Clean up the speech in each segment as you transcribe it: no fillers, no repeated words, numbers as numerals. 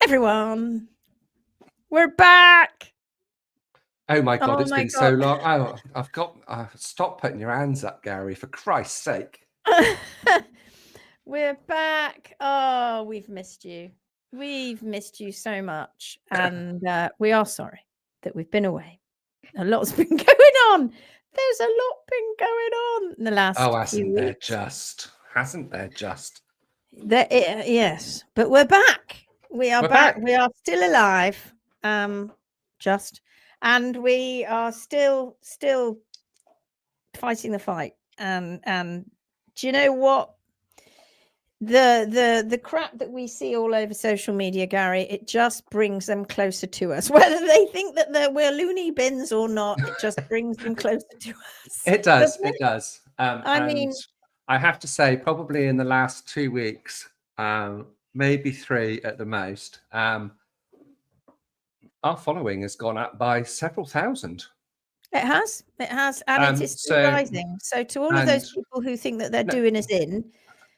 everyone. We're back. Oh my God, it's my been so long. Oh, I've got, stop putting your hands up, Gary, for Christ's sake. We're back. Oh, we've missed you. We've missed you so much. And we are sorry that we've been away. A lot's been going on. There's a lot been going on in the last few weeks. Hasn't there just? Yes, but we're back. We are back. We are still alive. And we are still fighting the fight. And do you know what? The crap that we see all over social media, Gary, it just brings them closer to us. Whether they think that we're loony bins or not, it just brings them closer to us. It does. It does. I mean, I have to say, probably in the last 2 weeks, maybe 3 at the most, our following has gone up by several thousand. It has, and it is still rising. So to all of those people who think that they're doing us in,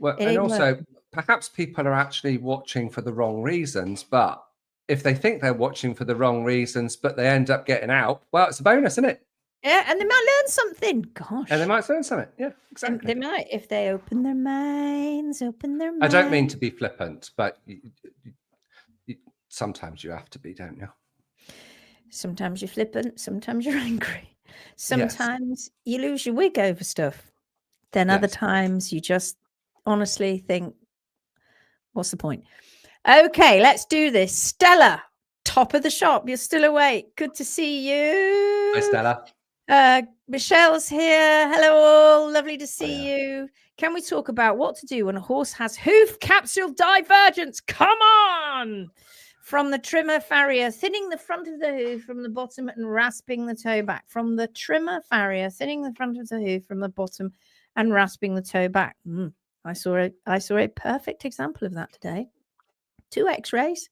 well, and also perhaps people are actually watching for the wrong reasons. But if they think they're watching for the wrong reasons, but they end up getting out, well, it's a bonus, isn't it? Yeah, and they might learn something. Gosh, and they might learn something. Yeah, exactly. They might if they open their minds. I don't mean to be flippant, but sometimes you have to be, don't you? Sometimes you're flippant, sometimes you're angry. Sometimes you lose your wig over stuff. Then other times you just honestly think, what's the point? Okay, let's do this. Stella, top of the shop. You're still awake. Good to see you. Hi, Stella. Michelle's here. Hello all. Lovely to see you. Can we talk about what to do when a horse has hoof capsule divergence? Come on. From the trimmer farrier, thinning the front of the hoof from the bottom and rasping the toe back. From the trimmer farrier, thinning the front of the hoof from the bottom and rasping the toe back. I saw a perfect example of that today. 2 x-rays.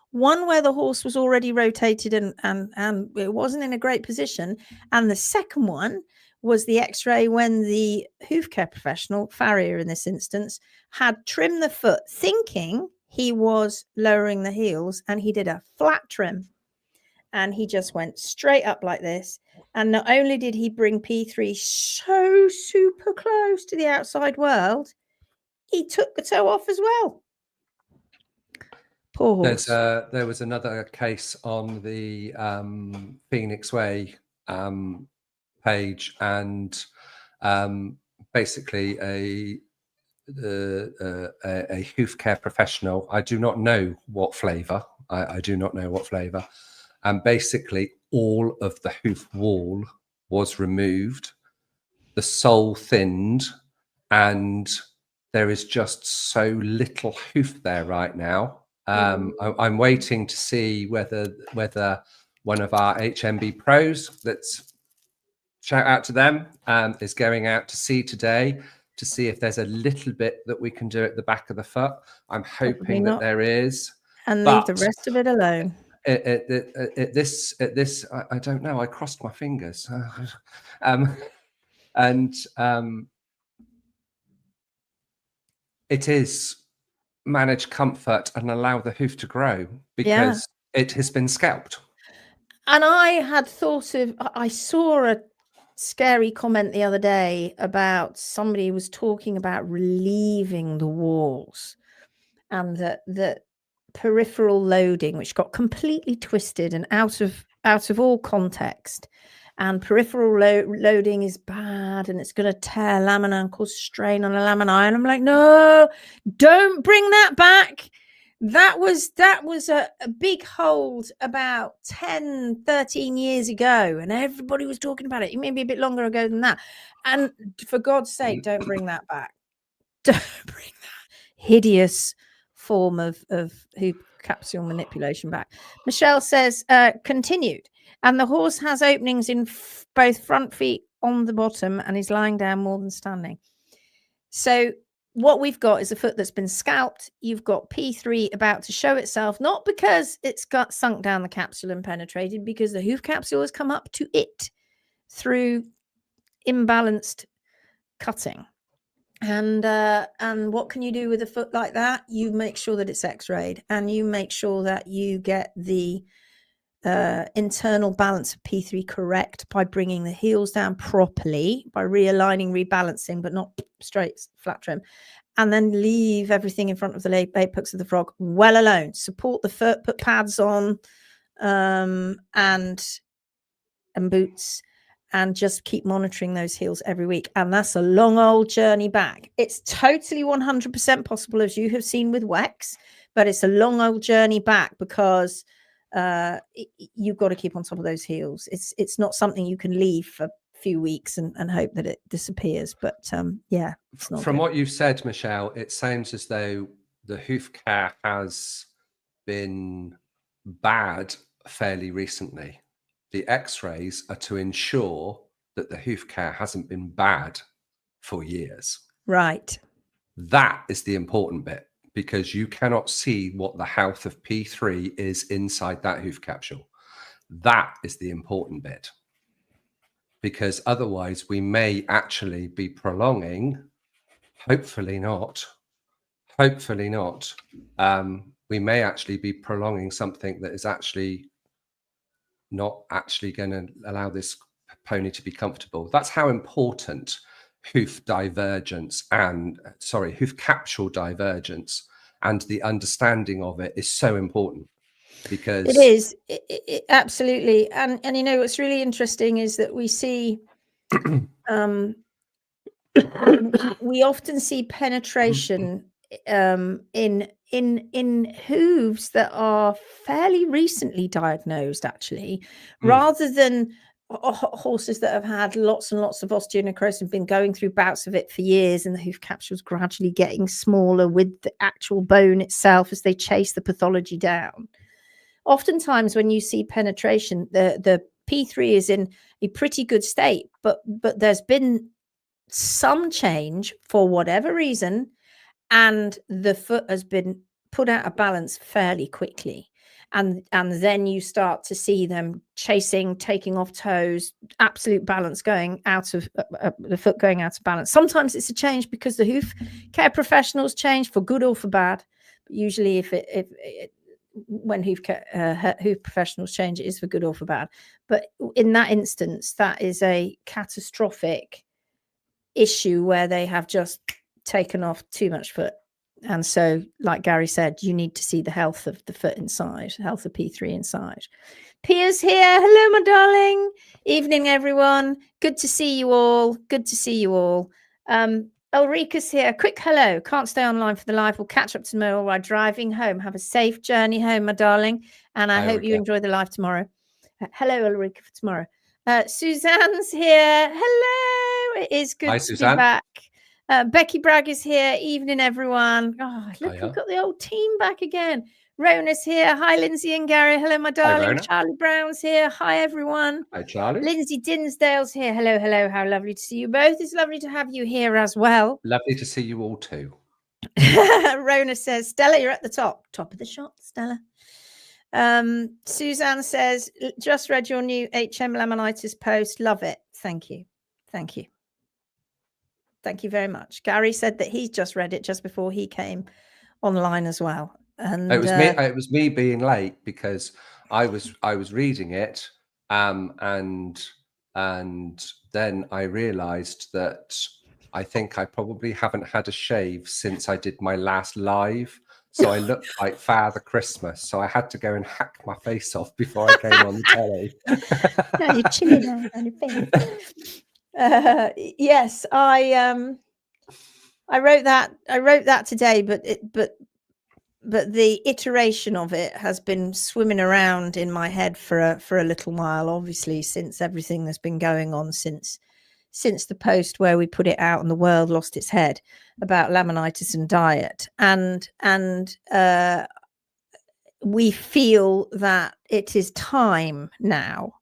One where the horse was already rotated and it wasn't in a great position. And the second one was the x-ray when the hoof care professional, farrier in this instance, had trimmed the foot thinking he was lowering the heels, and he did a flat trim and he just went straight up like this. And not only did he bring P3 so super close to the outside world, he took the toe off as well. Poor horse. There was another case on the Phoenix Way page, and basically a hoof care professional. I do not know what flavor. I do not know what flavor. And basically all of the hoof wall was removed, the sole thinned, and there is just so little hoof there right now. I'm waiting to see whether one of our HMB pros, let's shout out to them, is going out to see today to see if there's a little bit that we can do at the back of the foot. I'm hoping that there is. And leave the rest of it alone. At this, I don't know. I crossed my fingers. It is manage comfort and allow the hoof to grow because it has been scalped. And I saw a scary comment the other day about somebody was talking about relieving the walls, and that peripheral loading, which got completely twisted and out of all context, and peripheral loading is bad and it's going to tear lamina and cause strain on the lamina. And I'm like, no, don't bring that back. That was a big hold about 10, 13 years ago, and everybody was talking about it. Maybe a bit longer ago than that. And for God's sake, don't bring that back. Don't bring that hideous form of hoop capsule manipulation back. Michelle says, continued. And the horse has openings in both front feet on the bottom and is lying down more than standing. So what we've got is a foot that's been scalped. You've got P3 about to show itself, not because it's got sunk down the capsule and penetrated, because the hoof capsule has come up to it through imbalanced cutting. And what can you do with a foot like that? You make sure that it's x-rayed, and you make sure that you get the internal balance of P3 correct by bringing the heels down properly, by realigning, rebalancing, but not straight flat trim, and then leave everything in front of the apex of the frog well alone. Support the foot, put pads on, and boots, and just keep monitoring those heels every week. And that's a long old journey back. It's totally 100% possible, as you have seen with Wex, but it's a long old journey back because you've got to keep on top of those heels. It's not something you can leave for a few weeks and hope that it disappears. But yeah, it's not From good. what you've said, Michelle, it sounds as though the hoof care has been bad fairly recently. The x-rays are to ensure that the hoof care hasn't been bad for years. Right. That is the important bit, because you cannot see what the health of P3 is inside that hoof capsule. That is the important bit, because otherwise we may actually be prolonging, hopefully not, we may actually be prolonging something that is actually not actually going to allow this pony to be comfortable. That's how important hoof divergence and hoof capsule divergence and the understanding of it is so important, because it is absolutely. And you know what's really interesting is that we see we often see penetration in hooves that are fairly recently diagnosed, actually, rather than horses that have had lots and lots of osteonecrosis and been going through bouts of it for years, and the hoof capsules gradually getting smaller with the actual bone itself as they chase the pathology down. Oftentimes when you see penetration, the P3 is in a pretty good state, but there's been some change for whatever reason, and the foot has been put out of balance fairly quickly, and then you start to see them chasing, taking off toes, absolute balance going out of the foot going out of balance. Sometimes it's a change because the hoof care professionals change for good or for bad, but usually when hoof professionals change, it is for good or for bad. But in that instance, that is a catastrophic issue where they have just taken off too much foot. And so, like Garry said, you need to see the health of the foot inside, health of P3 inside. Pia's here. Hello, my darling. Evening, everyone. Good to see you all. Good to see you all. Ulrika's here. Quick hello. Can't stay online for the live. We'll catch up tomorrow while driving home. Have a safe journey home, my darling. And I hope you enjoy the live tomorrow. Hello, Ulrika, for tomorrow. Suzanne's here. Hello. It is good to be back. Becky Bragg is here. Evening, everyone. Oh, look, we've got the old team back again. Rona's here. Hi, Lindsay and Garry. Hello, my darling. Charlie Brown's here. Hi, everyone. Hi, Charlie. Lindsay Dinsdale's here. Hello, hello. How lovely to see you both. It's lovely to have you here as well. Lovely to see you all too. Rona says, Stella, you're at the top. Top of the shot, Stella. Suzanne says, just read your new HM Laminitis post. Love it. Thank you. Thank you. Thank you very much. Garry said that he just read it just before he came online as well. And it was me being late, because I was reading it, and then I realized that I think I probably haven't had a shave since I did my last live. So I looked like Father Christmas. So I had to go and hack my face off before I came on the telly. Now you're chilling down on your face. Yes, I wrote that today, but the iteration of it has been swimming around in my head for a little while, obviously, since everything that's been going on since the post where we put it out and the world lost its head about laminitis and diet, and we feel that it is time now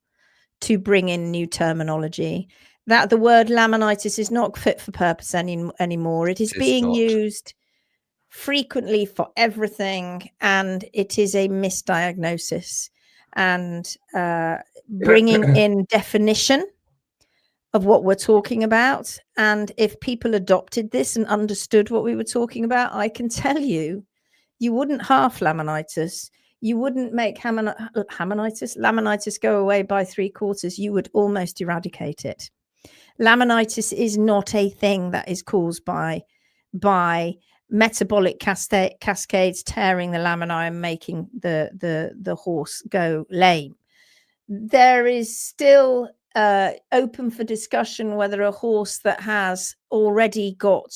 to bring in new terminology, that the word laminitis is not fit for purpose anymore. It is being used frequently for everything, and it is a misdiagnosis, and bringing in definition of what we're talking about. And if people adopted this and understood what we were talking about, I can tell you, you wouldn't half laminitis. You wouldn't make laminitis go away by 3/4. You would almost eradicate it. Laminitis is not a thing that is caused by metabolic cascades tearing the laminae and making the horse go lame. There is still open for discussion whether a horse that has already got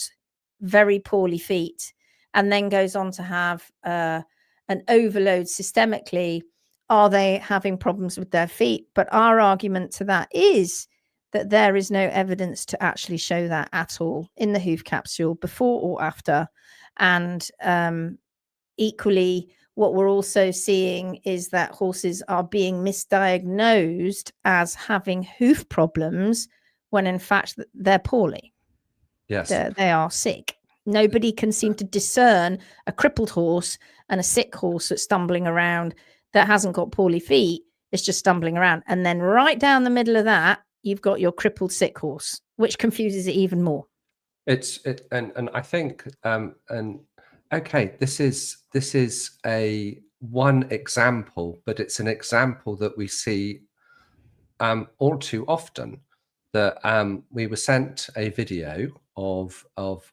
very poorly feet and then goes on to have an overload systemically, are they having problems with their feet? But our argument to that is that there is no evidence to actually show that at all in the Hoof capsule before or after. And equally, what we're also seeing is that horses are being misdiagnosed as having hoof problems when in fact they're poorly. Yes. They are sick. Nobody can seem to discern a crippled horse and a sick horse that's stumbling around that hasn't got poorly feet. It's just stumbling around. And then right down the middle of that, you've got your crippled sick horse, which confuses it even more. And I think okay, this is a one example, but it's an example that we see all too often. That we were sent a video of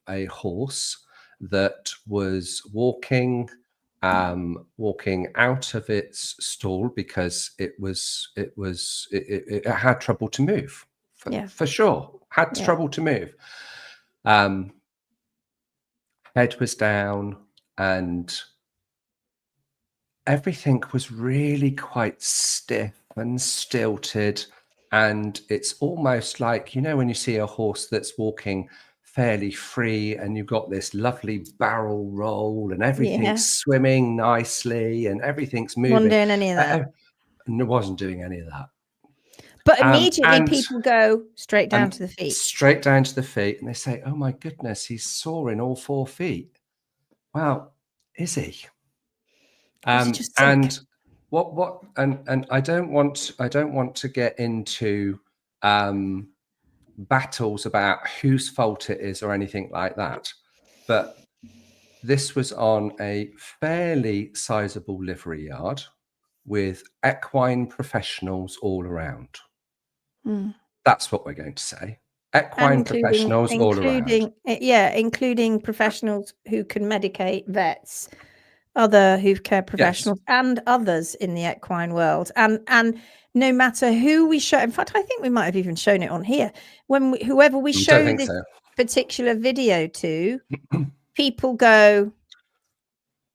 a horse that was walking out of its stall because it had trouble to move. For sure, had trouble to move. Head was down and everything was really quite stiff and stilted. And it's almost like, you know, when you see a horse that's walking fairly free and you've got this lovely barrel roll and everything's swimming nicely and everything's moving. Wasn't doing any of that. It wasn't doing any of that. But immediately people go straight down to the feet. Straight down to the feet. And they say, oh my goodness, he's sore in all 4 feet. Well, is he? And what and I don't want to get into battles about whose fault it is or anything like that. But this was on a fairly sizable livery yard with equine professionals all around. That's what we're going to say. Equine professionals all around. Yeah, including professionals who can medicate, vets, other hoof care professionals, and others in the equine world. And no matter who we show, in fact, I think we might have even shown it on here. Whoever we show this particular video to, people go,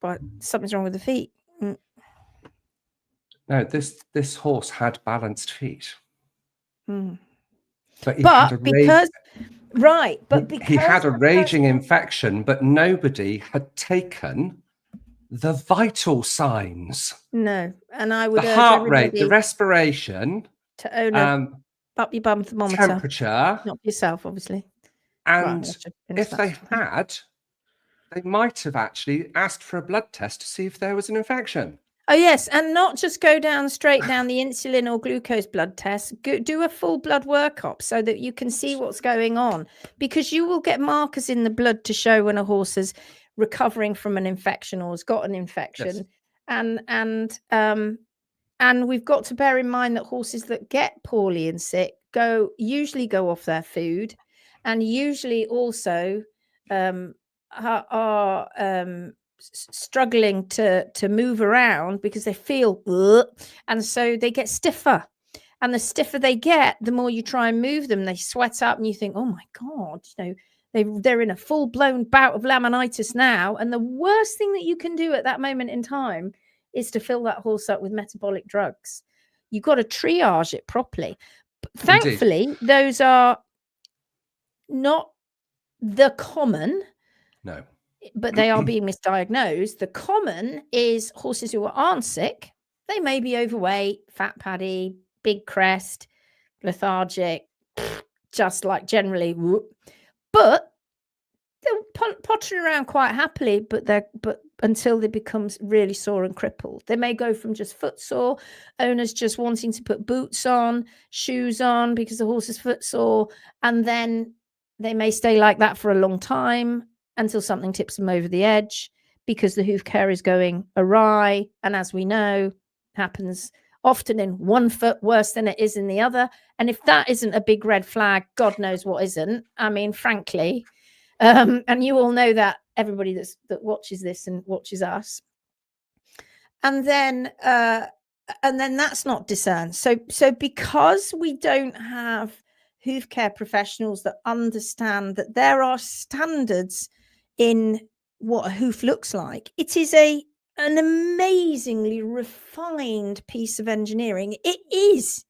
"But something's wrong with the feet." No, this horse had balanced feet. But because he had a raging infection, but nobody had taken the vital signs. No, and I would the heart rate, the respiration, to own a up your bum thermometer, temperature, not yourself, obviously. And if they had, they might have actually asked for a blood test to see if there was an infection. Oh, yes. And not just go straight down the insulin or glucose blood test. Do a full blood workup so that you can see what's going on, because you will get markers in the blood to show when a horse is recovering from an infection or has got an infection. Yes. And we've got to bear in mind that horses that get poorly and sick usually go off their food, and usually also are struggling to move around because they feel and so they get stiffer, and the stiffer they get, the more you try and move them, they sweat up, and you think, oh my god, you know, they're in a full-blown bout of laminitis now. And the worst thing that you can do at that moment in time is to fill that horse up with metabolic drugs. You've got to triage it properly. Thankfully, those are not the common. No. But they are being misdiagnosed. The common is horses who aren't sick. They may be overweight, fat paddy, big crest, lethargic, just like generally. But they'll pottering around quite happily, but until they become really sore and crippled. They may go from just footsore, owners just wanting to put boots on, shoes on because the horse is footsore, and then they may stay like that for a long time until something tips them over the edge because the hoof care is going awry. And as we know, happens often in one foot worse than it is in the other. And if that isn't a big red flag, God knows what isn't. I mean, frankly, and you all know that, everybody that watches this and watches us. And then that's not discerned. So because we don't have hoof care professionals that understand that there are standards in what a hoof looks like, it is an amazingly refined piece of engineering. It is.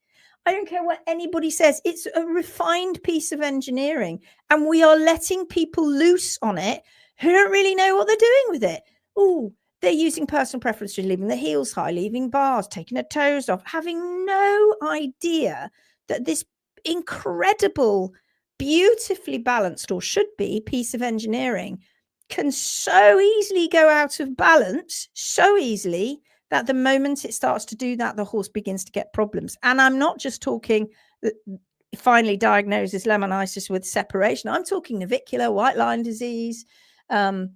I don't care what anybody says. It's a refined piece of engineering, and we are letting people loose on it who don't really know what they're doing with it. Oh, they're using personal preference, just leaving the heels high, leaving bars, taking the toes off, having no idea that this incredible, beautifully balanced, or should be, piece of engineering can so easily go out of balance, so easily, that the moment it starts to do that, the horse begins to get problems. And I'm not just talking finally diagnoses laminitis with separation. I'm talking navicular, white line disease, collateral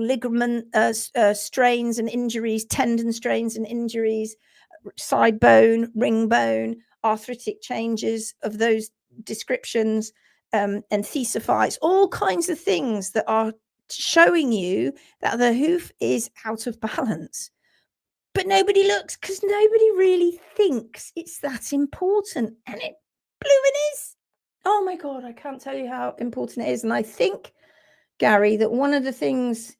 ligament strains and injuries, tendon strains and injuries, side bone, ring bone, arthritic changes of those descriptions, enthesophytes, all kinds of things that are showing you that the hoof is out of balance. But nobody looks, because nobody really thinks it's that important. And it blooming is. Oh my God, I can't tell you how important it is. And I think, Garry, that one of the things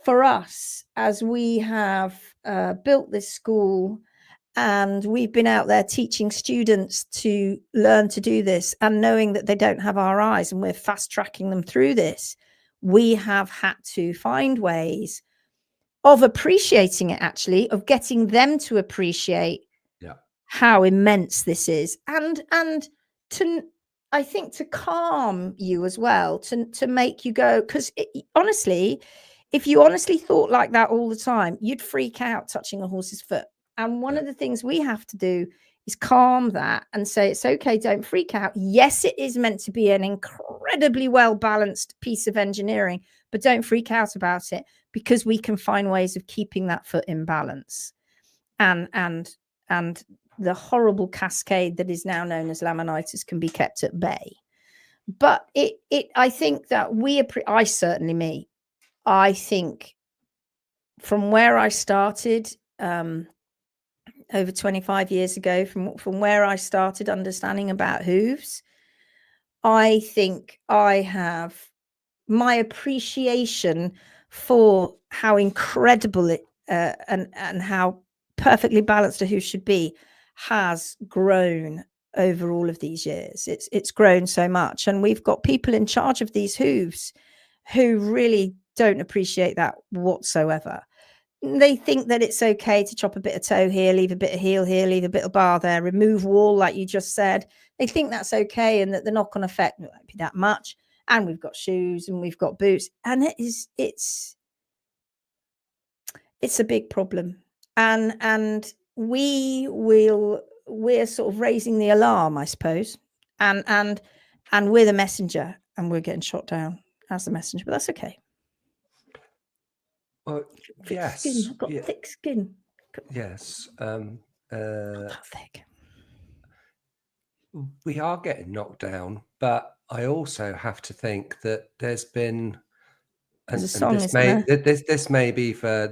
for us, as we have built this school and we've been out there teaching students to learn to do this, and knowing that they don't have our eyes and we're fast tracking them through this, we have had to find ways of appreciating it, actually, of getting them to appreciate how immense this is, and to, I think, to calm you as well, to make you go, because honestly, if you honestly thought like that all the time, you'd freak out touching a horse's foot. And one of the things we have to do is calm that and say, it's okay, don't freak out. Yes, it is meant to be an incredibly well-balanced piece of engineering, but don't freak out about it, because we can find ways of keeping that foot in balance. And the horrible cascade that is now known as laminitis can be kept at bay. But I think that I think from where I started, over 25 years ago, from where I started understanding about hooves, I think I have my appreciation for how incredible it and how perfectly balanced a hoof should be has grown over all of these years. It's grown so much, and we've got people in charge of these hooves who really don't appreciate that whatsoever. They think that it's okay to chop a bit of toe here, leave a bit of heel here, leave a bit of bar there, remove wall, like you just said. They think that's okay, and that the knock-on effect won't be that much. And we've got shoes and we've got boots, and it's a big problem. And we're sort of raising the alarm, I suppose, and we're the messenger, and we're getting shot down as the messenger, but that's okay. Yes, skin. I've got thick skin. Yes. That thick. We are getting knocked down, but I also have to think that there's been, and this may be for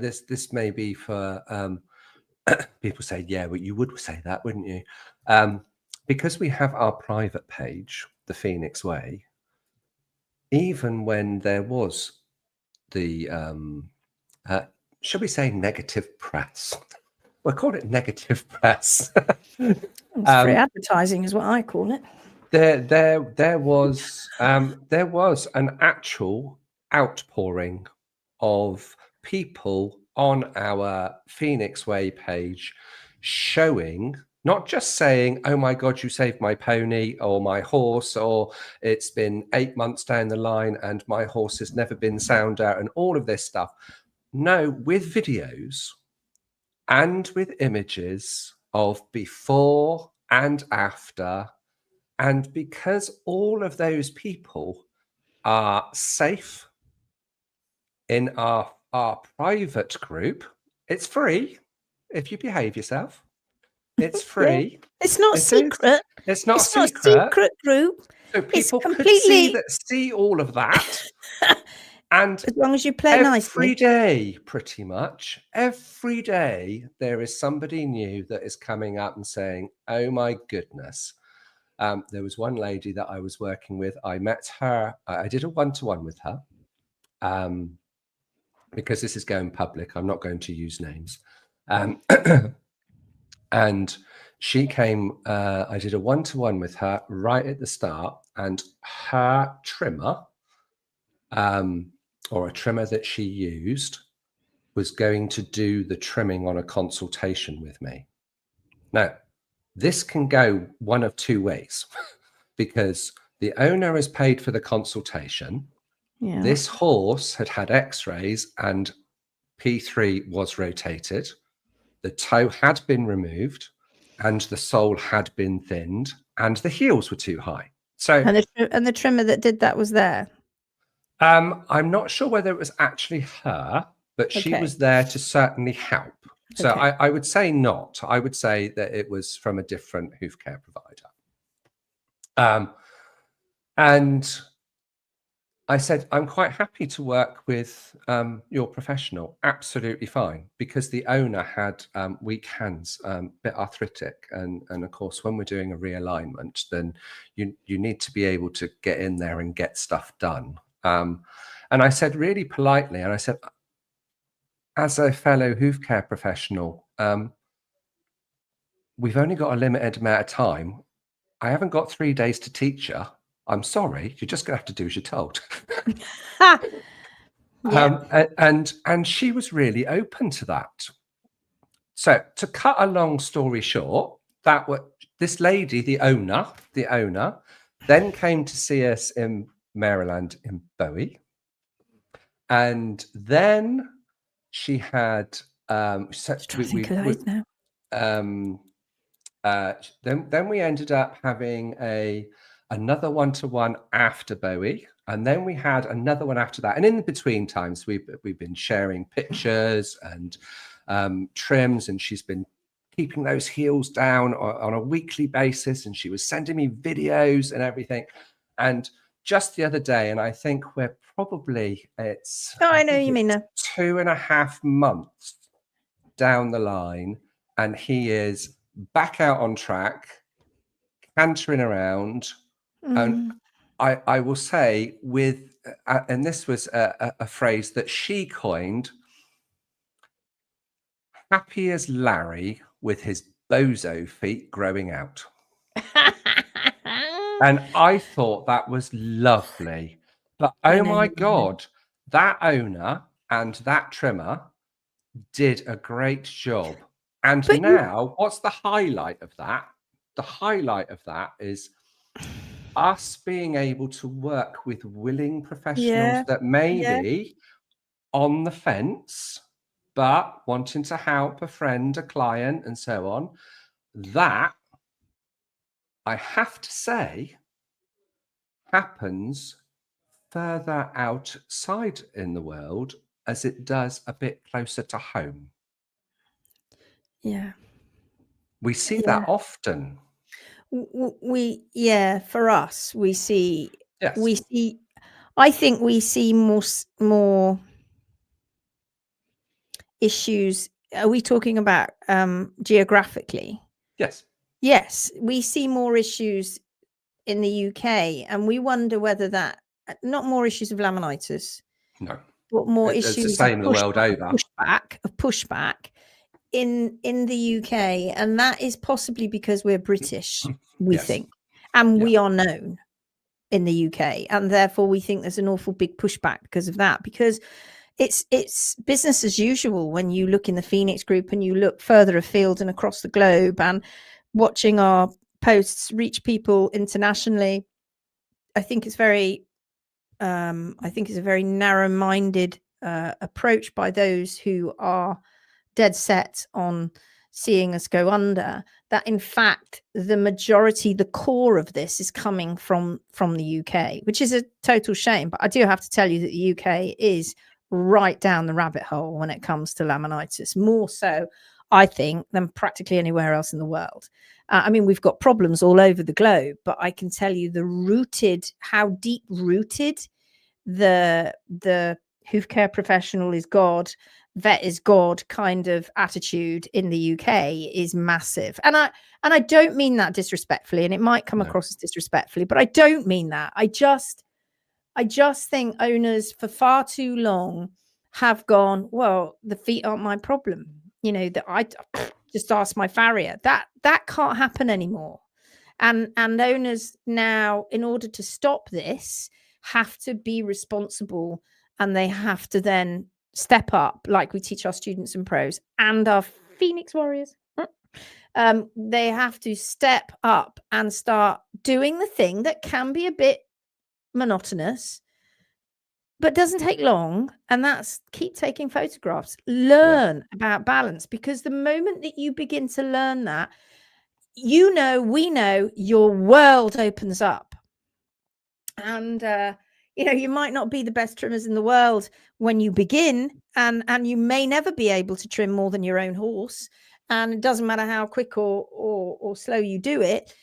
people say, yeah, well, you would say that, wouldn't you? Because we have our private page, the Phoenix Way. Even when there was the should we say negative press? We'll call it negative press. It's free advertising is what I call it. There was an actual outpouring of people on our Phoenix Way page showing Not just saying, oh my God, you saved my pony or my horse, or it's been 8 months down the line and my horse has never been sound out and all of this stuff. No, with videos and with images of before and after. And because all of those people are safe in our private group, it's free if you behave yourself. It's free. It's not secret. It's not It's a not secret. a secret group. So It's people completely could see all of that. And as long as you play every nicely. day, pretty much, every day, there is somebody new that is coming up and saying, oh my goodness. There was one lady that I was working with. I met her. I did a one-to-one with her. Because this is going public, I'm not going to use names. And she came, I did a one-to-one with her right at the start, and her trimmer, or a trimmer that she used, was going to do the trimming on a consultation with me. Now, this can go one of two ways, because the owner has paid for the consultation. Yeah. This horse had x-rays and P3 was rotated. The toe had been removed and the sole had been thinned and the heels were too high. So, and the trimmer that did that was there. I'm not sure whether it was actually her, but she was there to certainly help. So I would say not. I would say that it was from a different hoof care provider. And I said, I'm quite happy to work with your professional. Absolutely fine. Because the owner had weak hands, a bit arthritic. And of course, when we're doing a realignment, then you need to be able to get in there and get stuff done. And I said really politely, and I said, as a fellow hoof care professional, we've only got a limited amount of time. I haven't got 3 days to teach you. I'm sorry, you're just going to have to do as you're told. And she was really open to that. So to cut a long story short, this lady, the owner, then came to see us in Maryland in Bowie. And then she had then we ended up having another one-to-one after Bowie, and then we had another one after that. And in between times, we've been sharing pictures and trims, and she's been keeping those heels down on a weekly basis, and she was sending me videos and everything. And just the other day, and I think we're probably, I know you mean 2.5 months down the line, and he is back out on track, cantering around. And I will say with, and this was a phrase that she coined, happy as Larry with his bozo feet growing out. And I thought that was lovely. But oh my God, that owner and that trimmer did a great job. And now, what's the highlight of that? The highlight of that is us being able to work with willing professionals that may be on the fence, but wanting to help a friend, a client, and so on. That, I have to say, happens further outside in the world as it does a bit closer to home. Yeah. We see that often. For us, we see, I think we see more issues. Are we talking about geographically? Yes, we see more issues in the UK, and we wonder whether that, not more issues of laminitis, no, but more it's issues the same the world over. Pushback in the UK, and that is possibly because we're British, we think, and we are known in the UK, and therefore we think there's an awful big pushback because of that, because it's business as usual when you look in the Phoenix group and you look further afield and across the globe, and watching our posts reach people internationally. I think it's very, I think it's a very narrow-minded approach by those who are dead set on seeing us go under, that in fact the majority, the core of this is coming from the UK, which is a total shame. But I do have to tell you that the UK is right down the rabbit hole when it comes to laminitis, more so I think than practically anywhere else in the world. I mean, we've got problems all over the globe, but I can tell you how deep rooted the hoof care professional is God, vet is God kind of attitude in the UK is massive. And I don't mean that disrespectfully, and it might come across as disrespectfully, but I don't mean that. I just think owners for far too long have gone, well, the feet aren't my problem. You know, that I just ask my farrier. That can't happen anymore. And owners now, in order to stop this, have to be responsible, and they have to then step up, like we teach our students and pros and our Phoenix Warriors. They have to step up and start doing the thing that can be a bit monotonous, but doesn't take long, and that's keep taking photographs, learn about balance, because the moment that you begin to learn that, we know your world opens up. And you might not be the best trimmers in the world when you begin, and you may never be able to trim more than your own horse, and it doesn't matter how quick or slow you do it,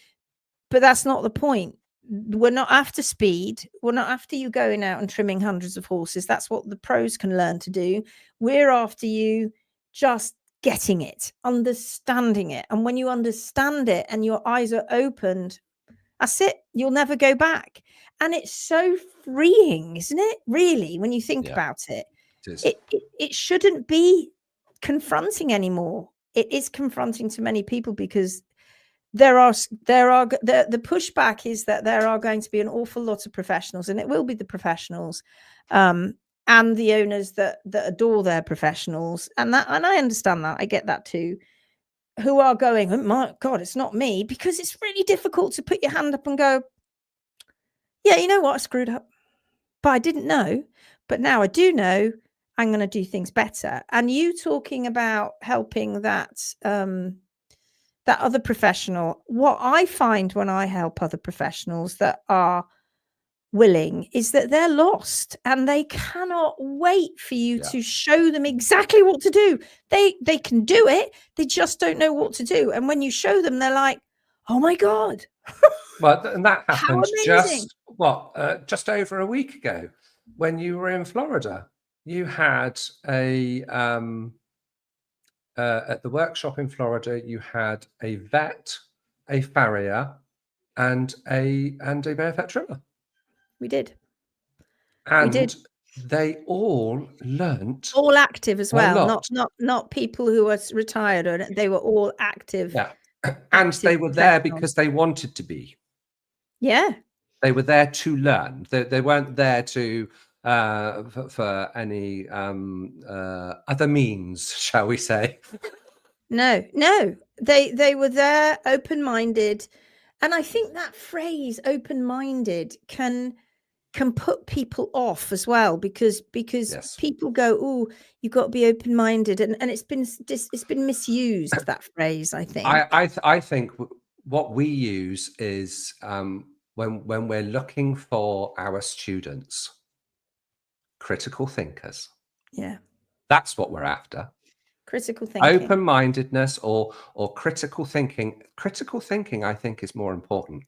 but that's not the point. We're not after speed. We're not after you going out and trimming hundreds of horses. That's what the pros can learn to do. We're after you just getting it, understanding it. And when you understand it and your eyes are opened, that's it. You'll never go back. And it's so freeing, isn't it? Really, when you think about it, it shouldn't be confronting anymore. It is confronting to many people, because the pushback is that there are going to be an awful lot of professionals, and it will be the professionals and the owners that adore their professionals, and I understand that. I get that too, who are going, oh my God, it's not me, because it's really difficult to put your hand up and go, yeah, you know what, I screwed up, but I didn't know, but now I do know. I'm going to do things better. And you talking about helping that other professional, what I find when I help other professionals that are willing is that they're lost, and they cannot wait for you to show them exactly what to do. They can do it, they just don't know what to do. And when you show them, they're like, oh my God. Well, and that happened just over a week ago when you were in Florida. You had at the workshop in Florida, you had a vet, a farrier, and a barefoot trimmer. We did. And they all learnt, all active as well, not people who are retired, or they were all active. Yeah. And they were there because they wanted to be. Yeah. They were there to learn. They weren't there to for any other means, shall we say. No, they were there, open-minded. And I think that phrase open-minded can put people off as well, because people go, oh, you've got to be open-minded, and it's been misused, that phrase. I think I think what we use is when we're looking for our students, critical thinkers. Yeah, that's what we're after. Critical thinking, open-mindedness, or critical thinking. Critical thinking, I think, is more important.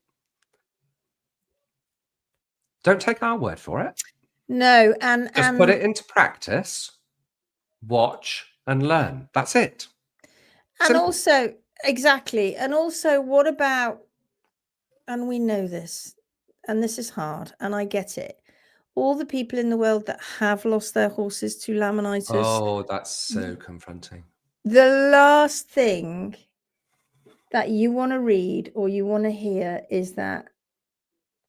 Don't take our word for it. No, and just put it into practice, watch and learn. That's it. And also, exactly. And also, what about, and we know this, and this is hard, and I get it, all the people in the world that have lost their horses to laminitis. Oh, that's so confronting. The last thing that you want to read or you want to hear is that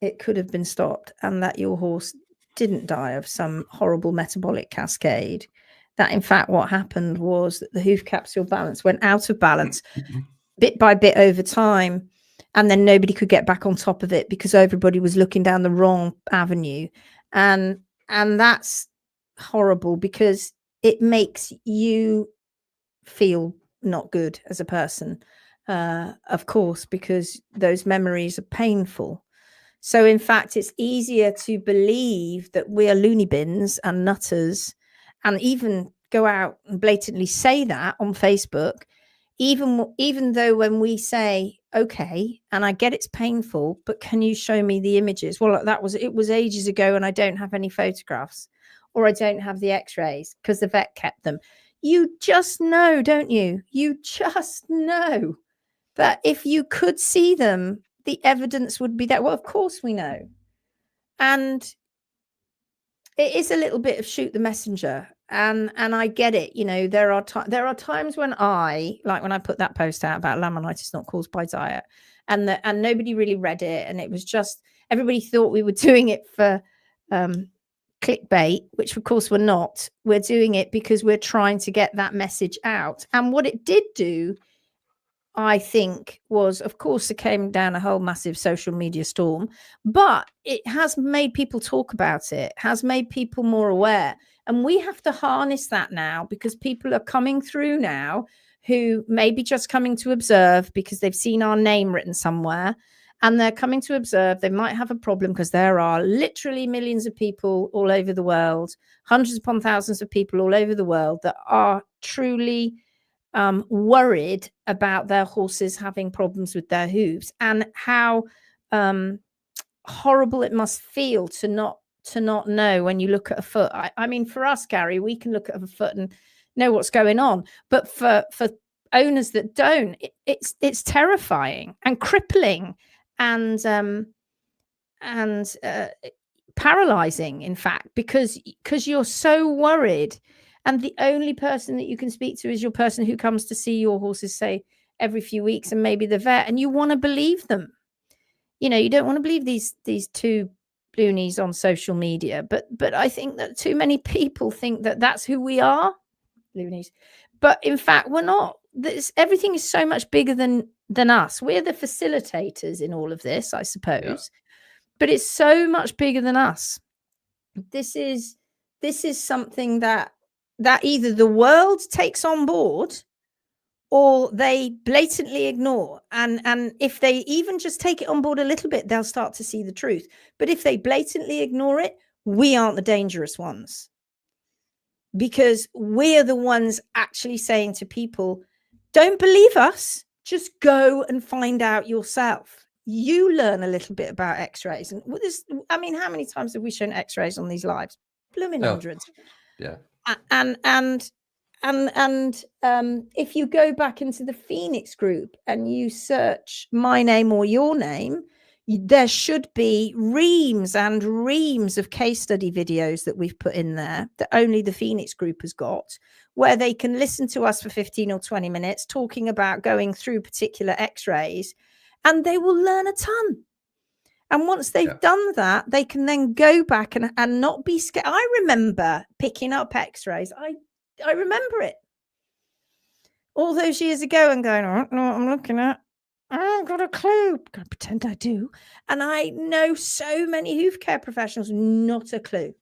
it could have been stopped, and that your horse didn't die of some horrible metabolic cascade. That in fact what happened was that the hoof capsule balance went out of balance. bit by bit over time, and then nobody could get back on top of it because everybody was looking down the wrong avenue. And that's horrible, because it makes you feel not good as a person, of course, because those memories are painful. So in fact, it's easier to believe that we are loony bins and nutters, and even go out and blatantly say that on Facebook, even though when we say, okay, and I get it's painful, but can you show me the images? Well, it was ages ago and I don't have any photographs, or I don't have the x-rays because the vet kept them. You just know, don't you? You just know that if you could see them, the evidence would be there. Well, of course we know. And it is a little bit of shoot the messenger. And I get it. You know, there are times when when I put that post out about laminitis not caused by diet, and nobody really read it. And it was just, everybody thought we were doing it for clickbait, which of course we're not. We're doing it because we're trying to get that message out. And what it did do, I think, was, of course, it came down a whole massive social media storm, but it has made people talk about it, has made people more aware. And we have to harness that now, because people are coming through now who may be just coming to observe because they've seen our name written somewhere, and they're coming to observe. They might have a problem because there are literally millions of people all over the world, hundreds upon thousands of people all over the world that are truly worried about their horses having problems with their hooves, and how horrible it must feel to not know when you look at a foot. I mean, for us, Gary, we can look at a foot and know what's going on, but for owners that don't, it's terrifying and crippling and paralyzing, in fact, because you're so worried. And the only person that you can speak to is your person who comes to see your horses, say, every few weeks, and maybe the vet, and you want to believe them. You know, you don't want to believe these two loonies on social media, but I think that too many people think that that's who we are, loonies. But in fact, we're not. Everything is so much bigger than us. We're the facilitators in all of this, I suppose. Yeah. But it's so much bigger than us. This is something that either the world takes on board or they blatantly ignore. And if they even just take it on board a little bit, they'll start to see the truth. But if they blatantly ignore it, we aren't the dangerous ones, because we're the ones actually saying to people, don't believe us, just go and find out yourself. You learn a little bit about x-rays. And I mean, how many times have we shown x-rays on these lives? Blooming hundreds. Yeah. And if you go back into the Phoenix group and you search my name or your name, there should be reams and reams of case study videos that we've put in there that only the Phoenix group has got, where they can listen to us for 15 or 20 minutes talking about going through particular x-rays, and they will learn a ton. And once they've done that, they can then go back and not be scared. I remember picking up x-rays. I remember it all those years ago and going, I don't know what I'm looking at. I haven't got a clue. I'm going to pretend I do. And I know so many hoof care professionals, not a clue.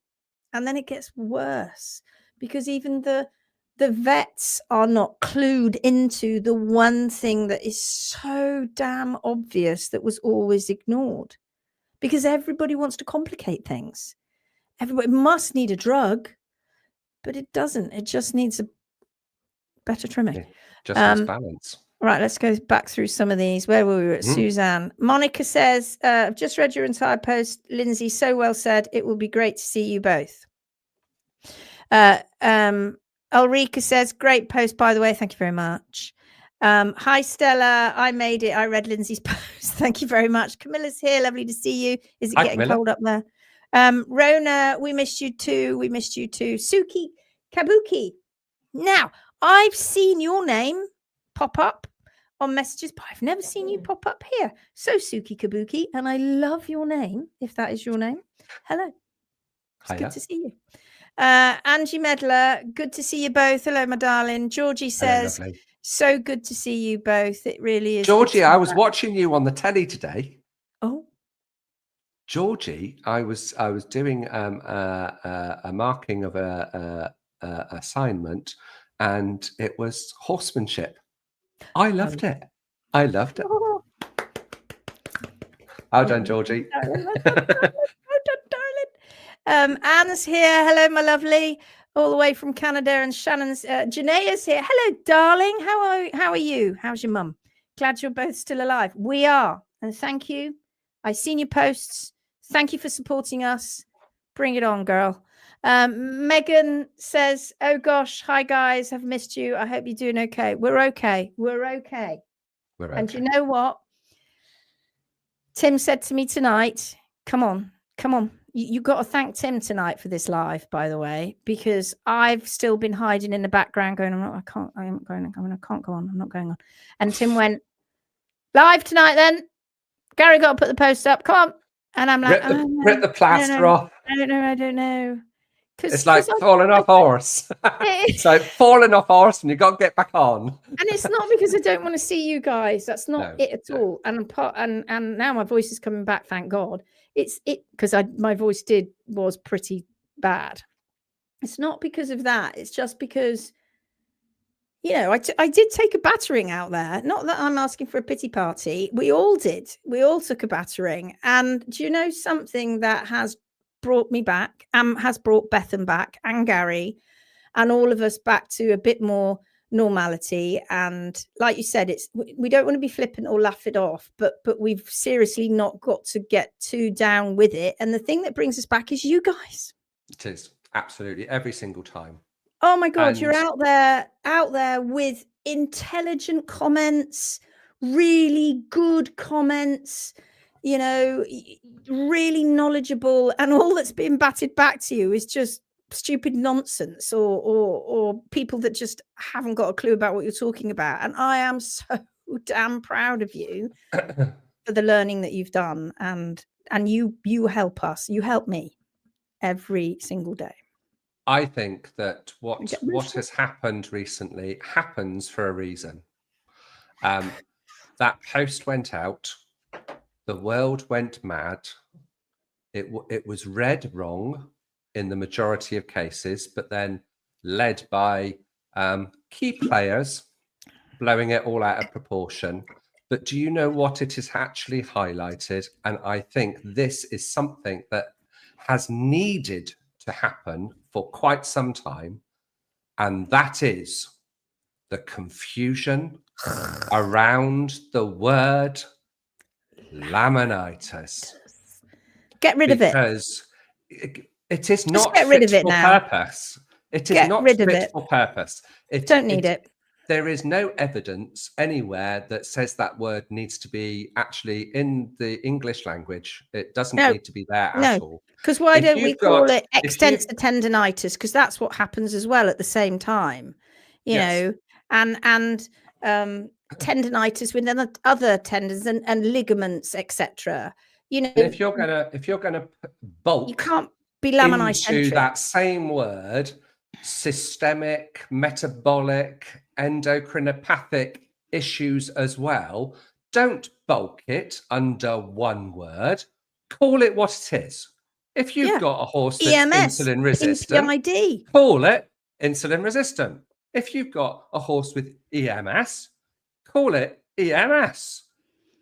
And then it gets worse, because even the vets are not clued into the one thing that is so damn obvious that was always ignored, because everybody wants to complicate things. Everybody must need a drug, but it doesn't. It just needs a better trimming. Just needs balance. Right, let's go back through some of these. Where were we at? Suzanne. Monica says, I've just read your entire post, Lindsay. So well said. It will be great to see you both. Ulrika says, great post, by the way. Thank you very much. Hi, Stella. I made it. I read Lindsay's post. Thank you very much. Camilla's here. Lovely to see you. Is it getting cold up there? Rona, we missed you too. We missed you too. Suki Kabuki. Now, I've seen your name pop up on messages, but I've never seen you pop up here. So, Suki Kabuki, and I love your name, if that is your name. Hello. It's good to see you. Angie Medler, good to see you both. Hello, my darling. Georgie says, So good to see you both. It really is. Georgie, I was watching you on the telly today. Oh, Georgie, I was doing a marking of a assignment, and it was horsemanship. I loved it. I loved it. Oh. Well done, Georgie. Anne's here. Hello, my lovely. All the way from Canada, and Shannon's Janaea's here. Hello, darling. How are you? How's your mum? Glad you're both still alive. We are, and thank you. I've seen your posts. Thank you for supporting us. Bring it on, girl. Megan says, "Oh gosh, hi guys, have missed you. I hope you're doing okay. We're okay. We're okay. We're okay. And you know what? Tim said to me tonight, come on. You got to thank Tim tonight for this live, by the way, because I've still been hiding in the background going, I can't go on. I'm not going on. And Tim went, live tonight then. Gary got to put the post up. Come on. And I'm like, rip the plaster off. I don't know. It's like falling off horse. So falling off horse and you got to get back on. And it's not because I don't want to see you guys. That's not it at all. And now my voice is coming back, thank God. It's because my voice was pretty bad. It's not because of that. It's just because, I did take a battering out there. Not that I'm asking for a pity party. We all did. We all took a battering. And do you know something that has brought me back, has brought Bethan back and Gary and all of us back to a bit more normality? And like you said, we don't want to be flippant or laugh it off, but we've seriously not got to get too down with it. And the thing that brings us back is you guys. It is absolutely every single time. Oh my God, you're out there with intelligent comments, really good comments, really knowledgeable, and all that's being batted back to you is just stupid nonsense or people that just haven't got a clue about what you're talking about. And I am so damn proud of you for the learning that you've done, and you help us, you help me every single day. I think that what has happened recently happens for a reason. That post went out, the world went mad. It was read wrong in the majority of cases, but then led by key players blowing it all out of proportion. But do you know what it is actually highlighted? And I think this is something that has needed to happen for quite some time, and that is the confusion around the word laminitis. Get rid of it. Because it is not get rid of it for now. Purpose. It is not fit for purpose. Don't need it. There is no evidence anywhere that says that word needs to be actually in the English language. It doesn't need to be there at all. Because why don't we call it extensor tendinitis? Because that's what happens as well at the same time, know, and tendinitis with other tendons and ligaments, etc. If you're gonna bulk, you can't be laminitis into that same word. Systemic, metabolic, endocrinopathic issues as well. Don't bulk it under one word. Call it what it is. If you've got a horse that's insulin resistant, PID. call it insulin resistant. If you've got a horse with EMS, call it EMS.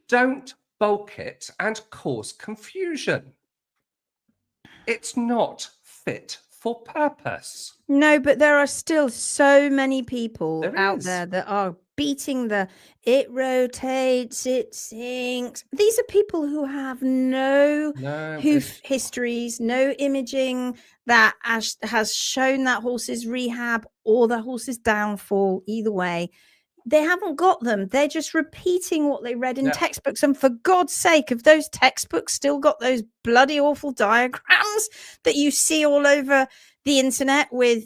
Don't bulk it and cause confusion. It's not fit for purpose. No, but there are still so many people out there that are beating it rotates, it sinks. These are people who have no hoof histories, no imaging that has shown that horse's rehab or the horse's downfall, either way. They haven't got them. They're just repeating what they read in textbooks. And for God's sake, have those textbooks still got those bloody awful diagrams that you see all over the internet with,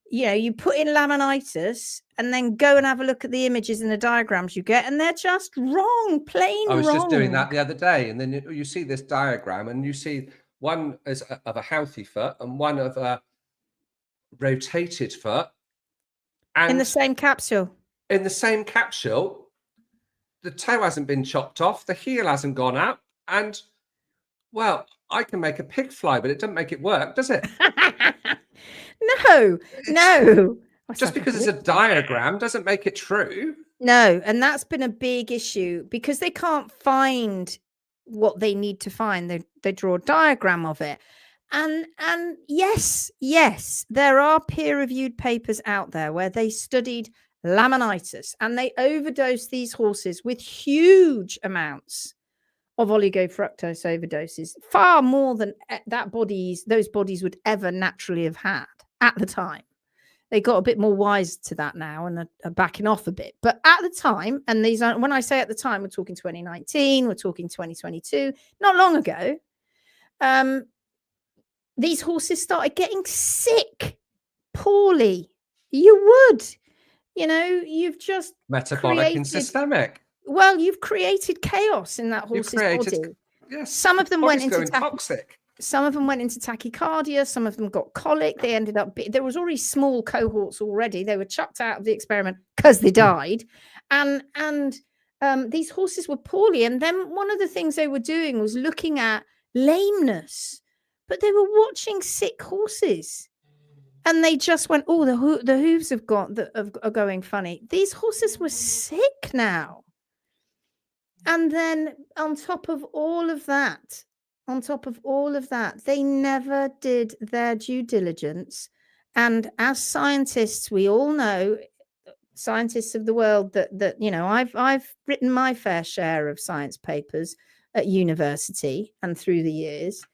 you put in laminitis and then go and have a look at the images and the diagrams you get, and they're just wrong, plain wrong. I was just doing that the other day, and then you see this diagram and you see one is of a healthy foot and one of a rotated foot. And in the same capsule. in the same capsule, the toe hasn't been chopped off, the heel hasn't gone out, and well, I can make a pig fly, but it doesn't make it work, does it? No, no. Just because it's a diagram doesn't make it true. No, and that's been a big issue because they can't find what they need to find. They draw a diagram of it. And yes, there are peer-reviewed papers out there where they studied laminitis and they overdosed these horses with huge amounts of oligofructose overdoses, far more than those bodies would ever naturally have had at the time. They got a bit more wise to that now and are backing off a bit. But at the time, and these are, when I say at the time, we're talking 2019, we're talking 2022, not long ago, these horses started getting sick, poorly. You would, you've just metabolic and systemic. Well, you've created chaos in that horse's body. Yes, some of them went into toxic. Some of them went into tachycardia. Some of them got colic. They ended up. There was already small cohorts already. They were chucked out of the experiment because they died, and these horses were poorly. And then one of the things they were doing was looking at lameness, but they were watching sick horses, and they just went, "Oh, the hooves are going funny." These horses were sick now, and then on top of all of that, they never did their due diligence. And as scientists, we all know, scientists of the world, that I've written my fair share of science papers at university and through the years.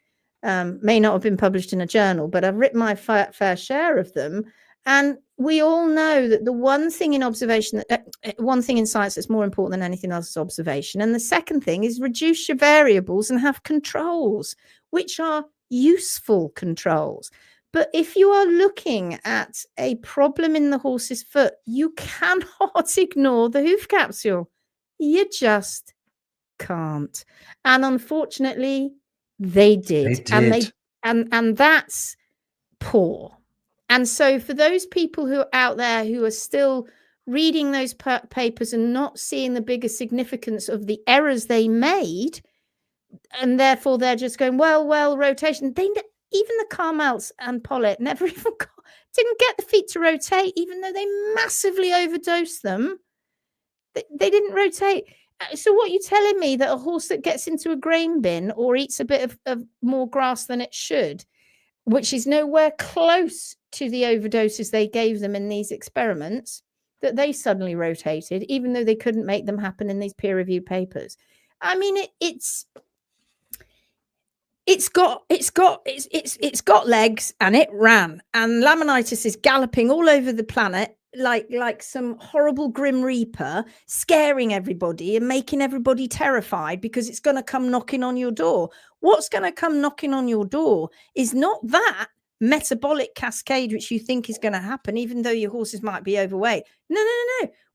May not have been published in a journal, but I've written my fair share of them. And we all know that the one thing in observation, one thing in science that's more important than anything else is observation. And the second thing is reduce your variables and have controls, which are useful controls. But if you are looking at a problem in the horse's foot, you cannot ignore the hoof capsule. You just can't. And unfortunately, they did. And that's poor. And so for those people who are out there who are still reading those papers and not seeing the bigger significance of the errors they made, and therefore they're just going, well, rotation. Even the Carmels and Pollitt never even didn't get the feet to rotate, even though they massively overdosed them. They didn't rotate. So what you're telling me, that a horse that gets into a grain bin or eats a bit of more grass than it should, which is nowhere close to the overdoses they gave them in these experiments, that they suddenly rotated, even though they couldn't make them happen in these peer-reviewed papers. I mean, it's got legs and it ran, and laminitis is galloping all over the planet like some horrible grim reaper, scaring everybody and making everybody terrified because it's going to come knocking on your door. What's going to come knocking on your door is not that metabolic cascade which you think is going to happen, even though your horses might be overweight. No.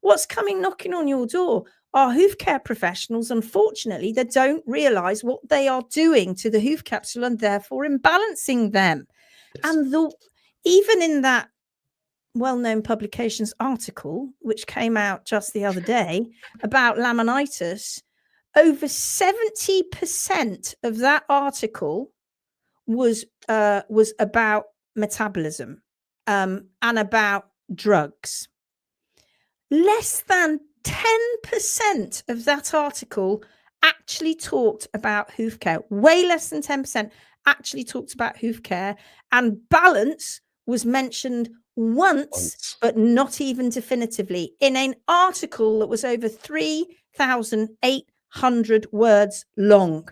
What's coming knocking on your door are hoof care professionals, unfortunately, that don't realize what they are doing to the hoof capsule and therefore imbalancing them. Yes. And even in that well-known publications article, which came out just the other day about laminitis, over 70% of that article was about metabolism and about drugs. Less than 10% of that article actually talked about hoof care. Way less than 10% actually talked about hoof care, and balance was mentioned once, but not even definitively, in an article that was over 3,800 words long.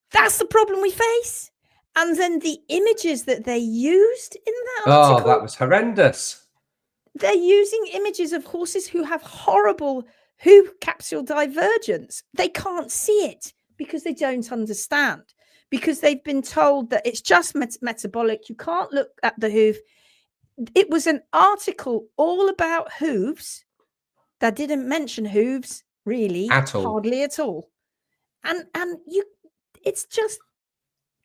That's the problem we face. And then the images that they used in that article. Oh, that was horrendous. They're using images of horses who have horrible hoof capsule divergence. They can't see it because they don't understand, because they've been told that it's just metabolic. You can't look at the hoof. It was an article all about hooves that didn't mention hooves really at all. Hardly at all. And it's just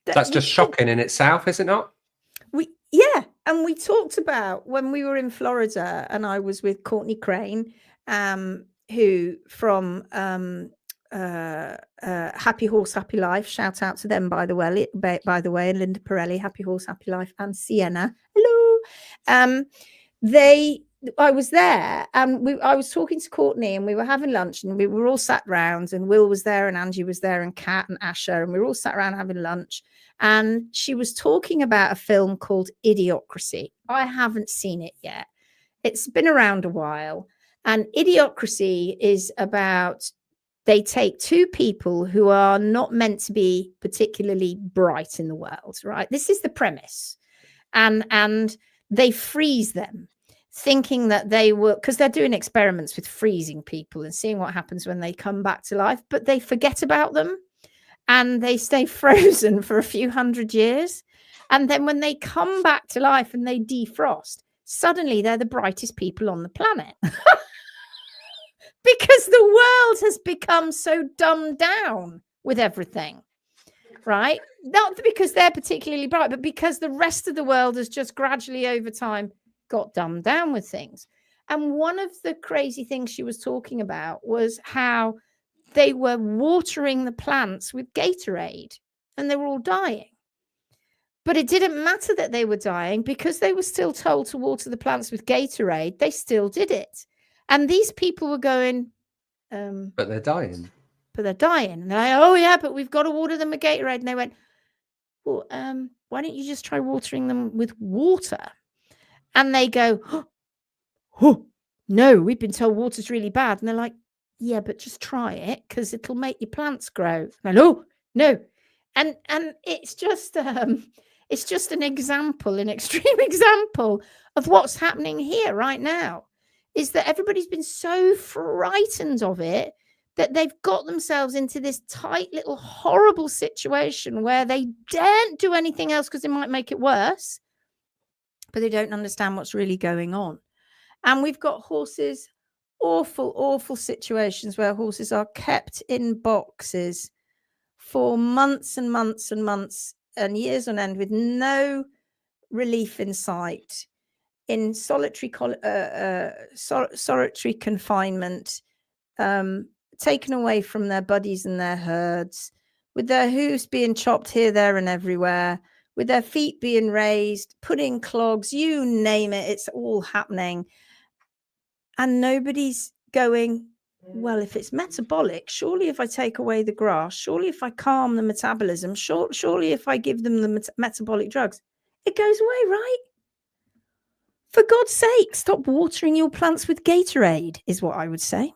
that's just shocking in itself, is it not? Yeah, And we talked about when we were in Florida, and I was with Courtney Crane, who from Happy Horse, Happy Life. Shout out to them, by the way, Linda Pirelli, Happy Horse, Happy Life, and Sienna. Hello. I was there, and I was talking to Courtney, and we were having lunch, and we were all sat round, and Will was there, and Angie was there, and Kat and Asher, and we were all sat around having lunch. And she was talking about a film called Idiocracy. I haven't seen it yet. It's been around a while. And Idiocracy is about, they take two people who are not meant to be particularly bright in the world, right? This is the premise. And they freeze them, thinking that they were, because they're doing experiments with freezing people and seeing what happens when they come back to life, but they forget about them. And they stay frozen for a few hundred years. And then when they come back to life and they defrost, suddenly they're the brightest people on the planet. Because the world has become so dumbed down with everything, right? Not because they're particularly bright, but because the rest of the world has just gradually over time got dumbed down with things. And one of the crazy things she was talking about was how they were watering the plants with Gatorade and they were all dying. But it didn't matter that they were dying because they were still told to water the plants with Gatorade. They still did it. And these people were going, but they're dying. But they're dying. And they're like, oh, yeah, but we've got to water them with Gatorade. And they went, well, why don't you just try watering them with water? And they go, oh, no, we've been told water's really bad. And they're like, yeah, but just try it because it'll make your plants grow. And oh, no. And it's just an example, an extreme example of what's happening here right now, is that everybody's been so frightened of it that they've got themselves into this tight little horrible situation where they daren't do anything else because it might make it worse, but they don't understand what's really going on. And we've got horses, awful situations where horses are kept in boxes for months and months and months and years on end with no relief in sight, in solitary confinement, taken away from their buddies and their herds, with their hooves being chopped here, there, and everywhere, with their feet being raised, put in clogs, you name it, it's all happening. And nobody's going, well, if it's metabolic, surely if I take away the grass, surely if I calm the metabolism, surely if I give them the metabolic drugs, it goes away, right? For God's sake, stop watering your plants with Gatorade, is what I would say.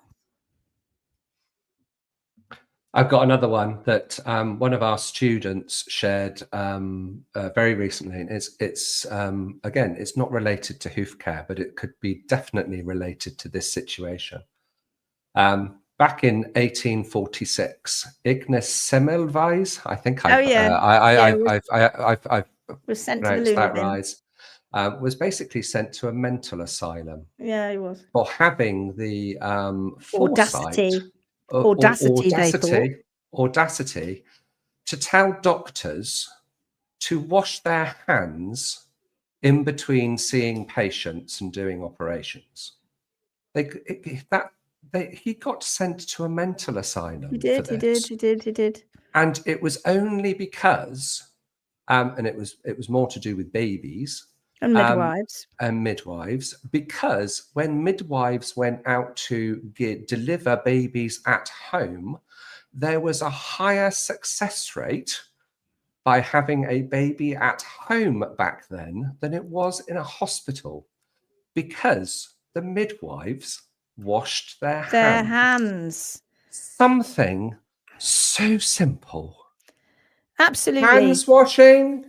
I've got another one that one of our students shared very recently. And it's again, it's not related to hoof care, but it could be definitely related to this situation. Back in 1846, Ignace Semmelweis, I think I was sent to the lunar bin. Was basically sent to a mental asylum. Yeah, he was. For having the audacity to tell doctors to wash their hands in between seeing patients and doing operations. He got sent to a mental asylum. He did. And it was only because, and it was more to do with babies. And midwives, because when midwives went out to deliver babies at home, there was a higher success rate by having a baby at home back then than it was in a hospital, because the midwives washed their hands. Something so simple. Absolutely. Hands washing,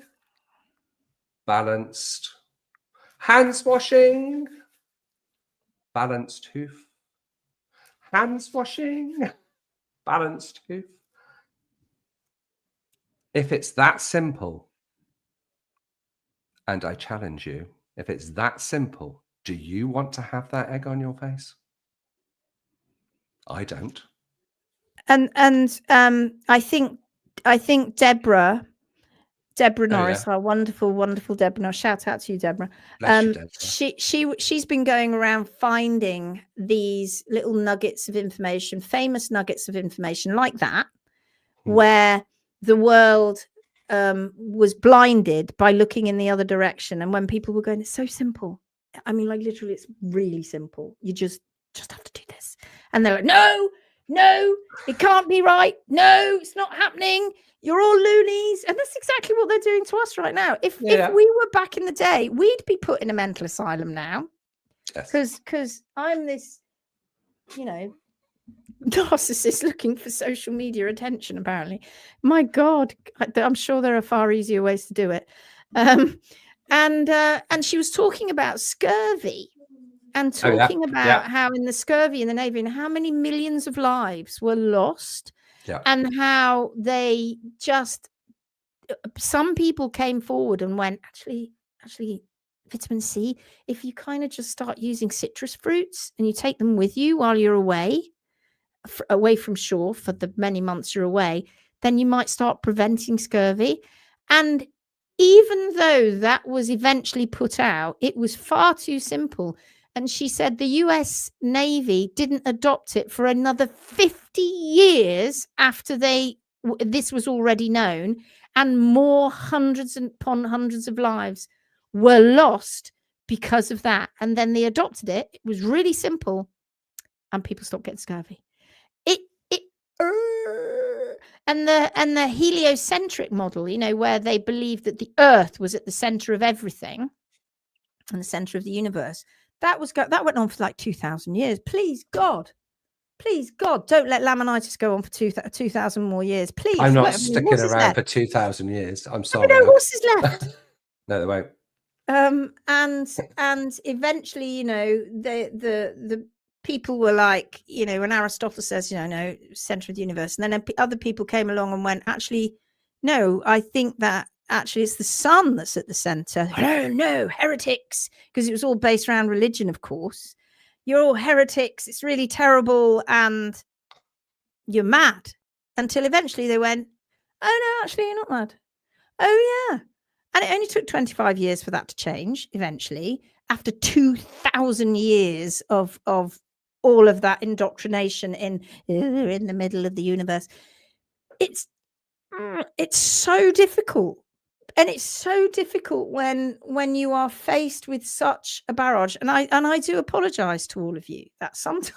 balanced. Hands washing, balanced hoof. Hands washing, balanced hoof. If it's that simple, and I challenge you, if it's that simple, do you want to have that egg on your face? I don't. And I think Deborah Deborah Oh, Norris, our wonderful, wonderful Deborah Norris. Shout out to you, Deborah. Bless you, Deborah. She's been going around finding these little nuggets of information, famous nuggets of information like that, where the world was blinded by looking in the other direction. And when people were going, it's so simple. I mean, like literally, it's really simple. You just have to do this. And they're like, no, it can't be right. No, it's not happening. You're all loonies. And that's exactly what they're doing to us right now. If we were back in the day, we'd be put in a mental asylum now. Because I'm this, narcissist looking for social media attention, apparently. My God, I'm sure there are far easier ways to do it. And she was talking about scurvy and talking about how in the scurvy in the Navy and how many millions of lives were lost and how they just, some people came forward and went, actually, vitamin C, if you kind of just start using citrus fruits and you take them with you while you're away from shore for the many months you're away, then you might start preventing scurvy. And even though that was eventually put out, it was far too simple. And she said the US Navy didn't adopt it for another 50 years after this was already known, and more hundreds upon hundreds of lives were lost because of that. And then they adopted it. It was really simple, and people stopped getting scurvy. And the heliocentric model, where they believed that the Earth was at the center of everything and the center of the universe, that went on for like 2,000 years. Please God, don't let laminitis go on for 2,000 more years. Please, I'm not sticking around for 2,000 years. I'm sorry. No horses left. No, they won't. And eventually, the people were like, when Aristotle says, no, center of the universe, and then other people came along and went, actually, no, I think that actually it's the sun that's at the center. No, heretics, because it was all based around religion, of course. You're all heretics. It's really terrible, and you're mad. Until eventually they went, oh no, actually you're not mad. Oh yeah. And it only took 25 years for that to change eventually, after 2,000 years of all of that indoctrination in the middle of the universe. It's so difficult. And it's so difficult when you are faced with such a barrage. And I do apologize to all of you that sometimes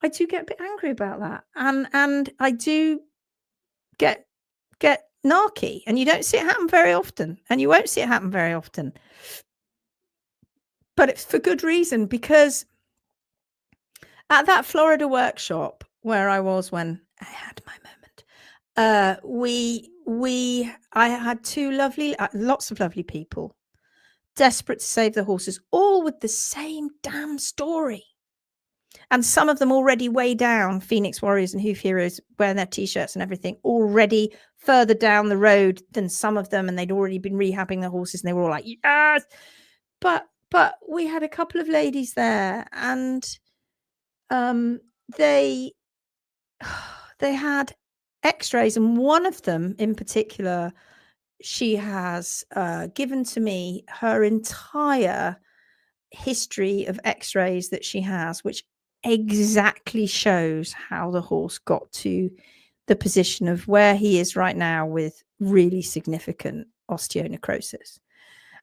I do get a bit angry about that. And I do get narky, and you don't see it happen very often, and you won't see it happen very often, but it's for good reason. Because at that Florida workshop where I was when I had my moment, I had lots of lovely people desperate to save the horses, all with the same damn story. And some of them already way down, Phoenix Warriors and Hoof Heroes, wearing their T-shirts and everything, already further down the road than some of them. And they'd already been rehabbing their horses, and they were all like, yes. But we had a couple of ladies there, and they had x-rays. And one of them in particular, she has given to me her entire history of x-rays that she has, which exactly shows how the horse got to the position of where he is right now with really significant osteonecrosis.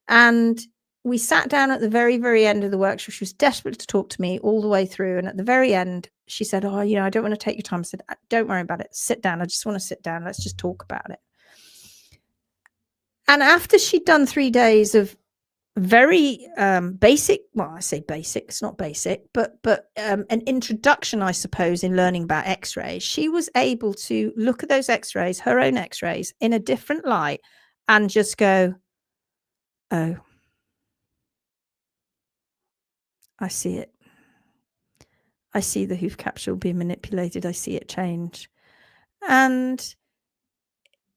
And we sat down at the very, very end of the workshop. She was desperate to talk to me all the way through. And at the very end, she said, oh, I don't want to take your time. I said, don't worry about it. Sit down. I just want to sit down. Let's just talk about it. And after she'd done 3 days of very basic, well, I say basic, it's not basic, but an introduction, I suppose, in learning about x-rays, she was able to look at those x-rays, her own x-rays, in a different light, and just go, oh, I see it. I see the hoof capsule being manipulated. I see it change. And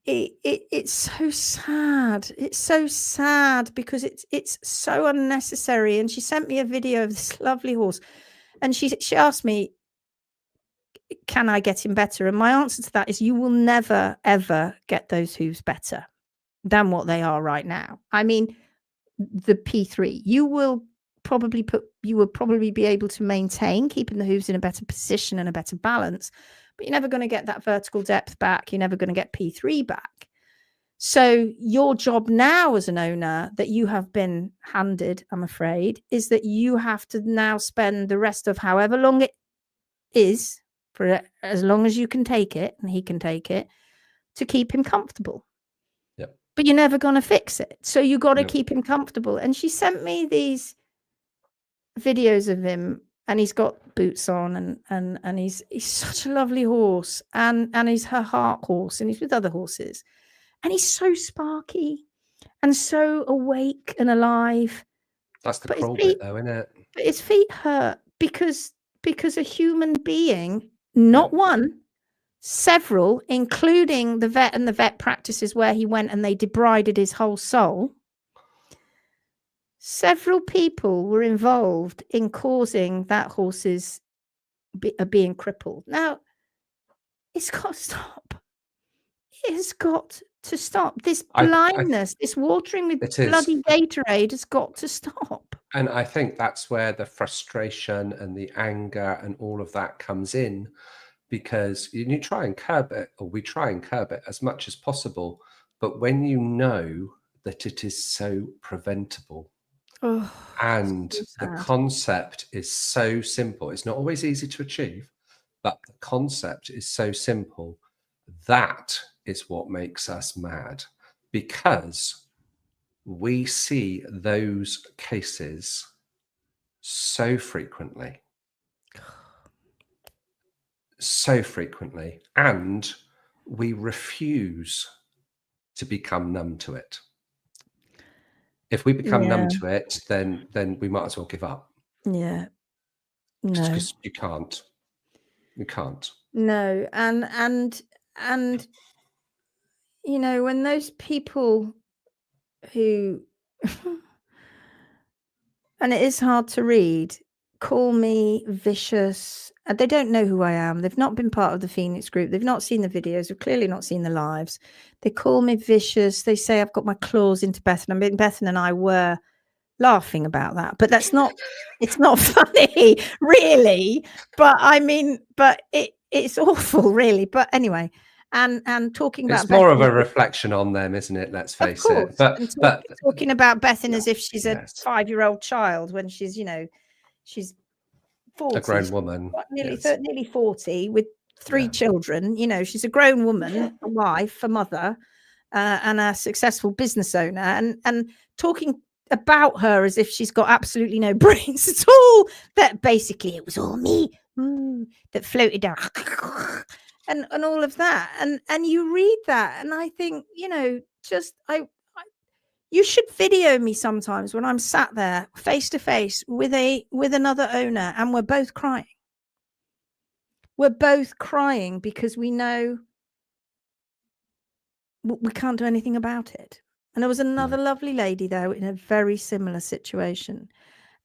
it's so sad. It's so sad because it's so unnecessary. And she sent me a video of this lovely horse, and she asked me, can I get him better? And my answer to that is you will never, ever get those hooves better than what they are right now. I mean, the P3, you will probably be able to maintain keeping the hooves in a better position and a better balance, but you're never going to get that vertical depth back. You're never going to get P3 back. So your job now as an owner that you have been handed, I'm afraid, is that you have to now spend the rest of however long it is, for as long as you can take it and he can take it, to keep him comfortable. Yep. But you're never going to fix it. So you got to keep him comfortable. And she sent me these videos of him, and he's got boots on, and he's such a lovely horse, and he's her heart horse, and he's with other horses. And he's so sparky and so awake and alive. That's the cruel bit, though, isn't it? But his feet hurt because a human being, not one, several, including the vet and the vet practices where he went and they debrided his whole soul. Several people were involved in causing that horse's being crippled. Now, it's got to stop. It has got to stop. This blindness, this watering with bloody Gatorade has got to stop. And I think that's where the frustration and the anger and all of that comes in, because you try and curb it, or we try and curb it as much as possible. But when you know that it is so preventable, and the concept is so simple, it's not always easy to achieve, but the concept is so simple, that is what makes us mad, because we see those cases so frequently, and we refuse to become numb to it. If we become numb to it, then we might as well give up. Yeah. No. Just because you can't. You can't. No. And you know, when those people who and it is hard to read, call me vicious, they don't know who I am. They've not been part of the Phoenix group. They've not seen the videos. They've clearly not seen the lives. They call me vicious. They say I've got my claws into Bethan. I mean, Bethan and I were laughing about that, but that's not, it's not funny, really. But I mean, but it's awful, really. But anyway, and talking about it's more of a reflection on them, isn't it? Let's face it. But talking about Bethan as if she's a 5-year-old child when she's, you know, she's 40, a grown woman, nearly 40 with 3 children. You know, she's a grown woman, a wife, a mother, and a successful business owner, and talking about her as if she's got absolutely no brains at all. That basically it was all me that floated down and all of that, and you read that, and I think, you know, just you should video me sometimes when I'm sat there face to face with another owner, and we're both crying. We're both crying because we know we can't do anything about it. And there was another lovely lady there in a very similar situation.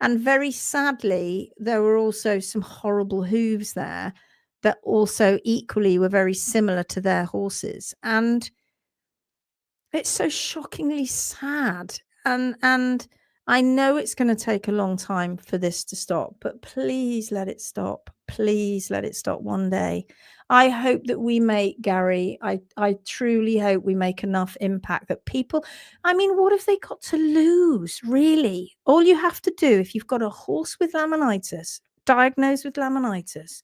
And very sadly, there were also some horrible hooves there that also equally were very similar to their horses. And it's so shockingly sad. And I know it's going to take a long time for this to stop, but please let it stop. Please let it stop one day. I hope that we make, Gary, I truly hope we make enough impact that people, I mean, what have they got to lose, really? All you have to do, if you've got a horse with laminitis, diagnosed with laminitis,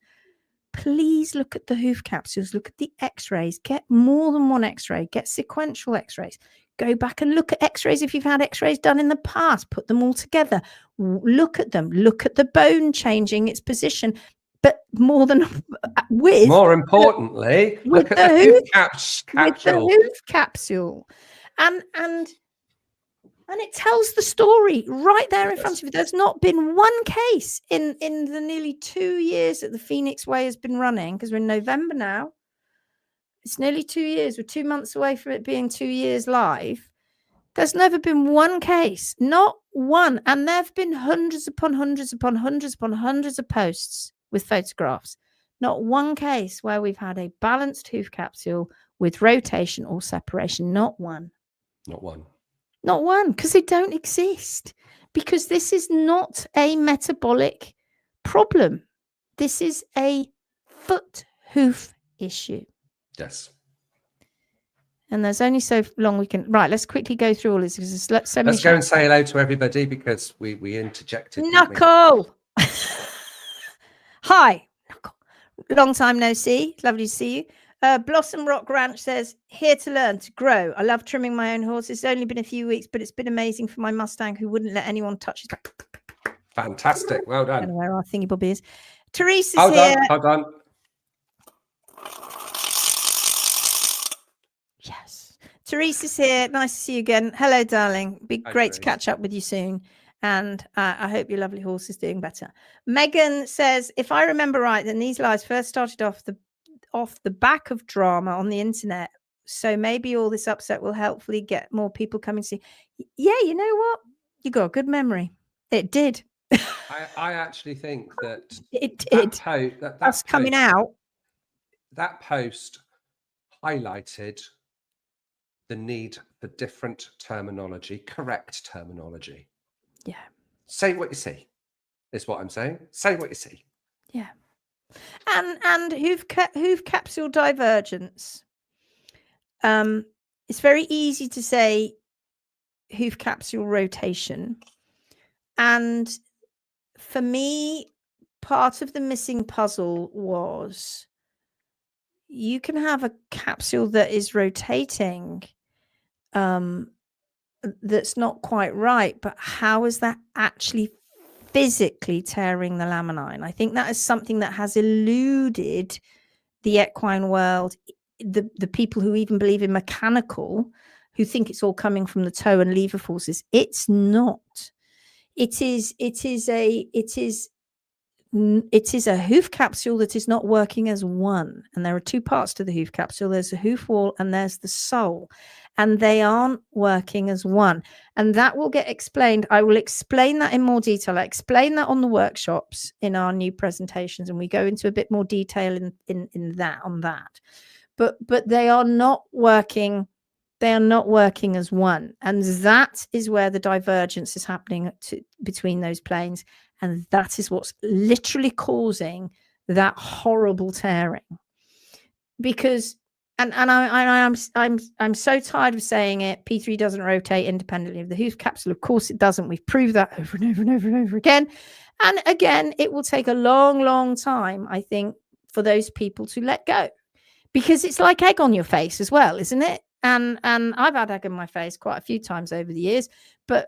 please look at the hoof capsules, look at the x-rays, get more than one x-ray, get sequential x-rays, go back and look at x-rays if you've had x-rays done in the past, put them all together, look at them, look at the bone changing its position, but more importantly, look at the hoof capsule. With the hoof capsule. And it tells the story right there in front of you. There's not been one case in the nearly 2 years that the Phoenix Way has been running, because we're in November now. It's nearly 2 years. We're 2 months away from it being 2 years live. There's never been one case, not one. And there have been hundreds upon hundreds upon hundreds upon hundreds of posts with photographs. Not one case where we've had a balanced hoof capsule with rotation or separation. Not one. Not one. Not one, because they don't exist. Because this is not a metabolic problem. This is a foot hoof issue. Yes. And there's only so long we can. Right, let's quickly go through all this because there's so many. Let's go and say hello to everybody because we interjected. Knuckle. Hi, Knuckle. Long time no see. Lovely to see you. Blossom Rock Ranch says, here to learn, to grow. I love trimming my own horse. It's only been a few weeks, but it's been amazing for my Mustang who wouldn't let anyone touch his back. Fantastic. Well I don't done. know where our thingy bob is. Teresa's Hold here. on. Hold on. Yes. Teresa's here. Nice to see you again. Hello, darling. Be great to catch up with you soon. And I hope your lovely horse is doing better. Megan says, if I remember right, then these lies first started off the back of drama on the internet. So maybe all this upset will helpfully get more people coming to see. Yeah, you know what? You got a good memory. It did. I actually think that it did. That's coming out. That post highlighted the need for different terminology, correct terminology. Yeah. Say what you see, is what I'm saying. Say what you see. Yeah. And hoof capsule divergence. It's very easy to say hoof capsule rotation. And for me, part of the missing puzzle was you can have a capsule that is rotating that's not quite right, but how is that actually physically tearing the laminine? I think that is something that has eluded the equine world, the people who even believe in mechanical, who think it's all coming from the toe and lever forces. It's not. It is a hoof capsule that is not working as one. And there are two parts to the hoof capsule. There's the hoof wall and there's the sole. And they aren't working as one. And that will get explained. I will explain that in more detail. I explain that on the workshops in our new presentations. And we go into a bit more detail in that on that. But they are not working. They are not working as one. And that is where the divergence is happening between those planes. And that is what's literally causing that horrible tearing. Because I'm so tired of saying it. P3 doesn't rotate independently of the hoof capsule. Of course it doesn't. We've proved that over and over and over and over again. And again, it will take a long, long time, I think, for those people to let go. Because it's like egg on your face as well, isn't it? And I've had egg on my face quite a few times over the years, but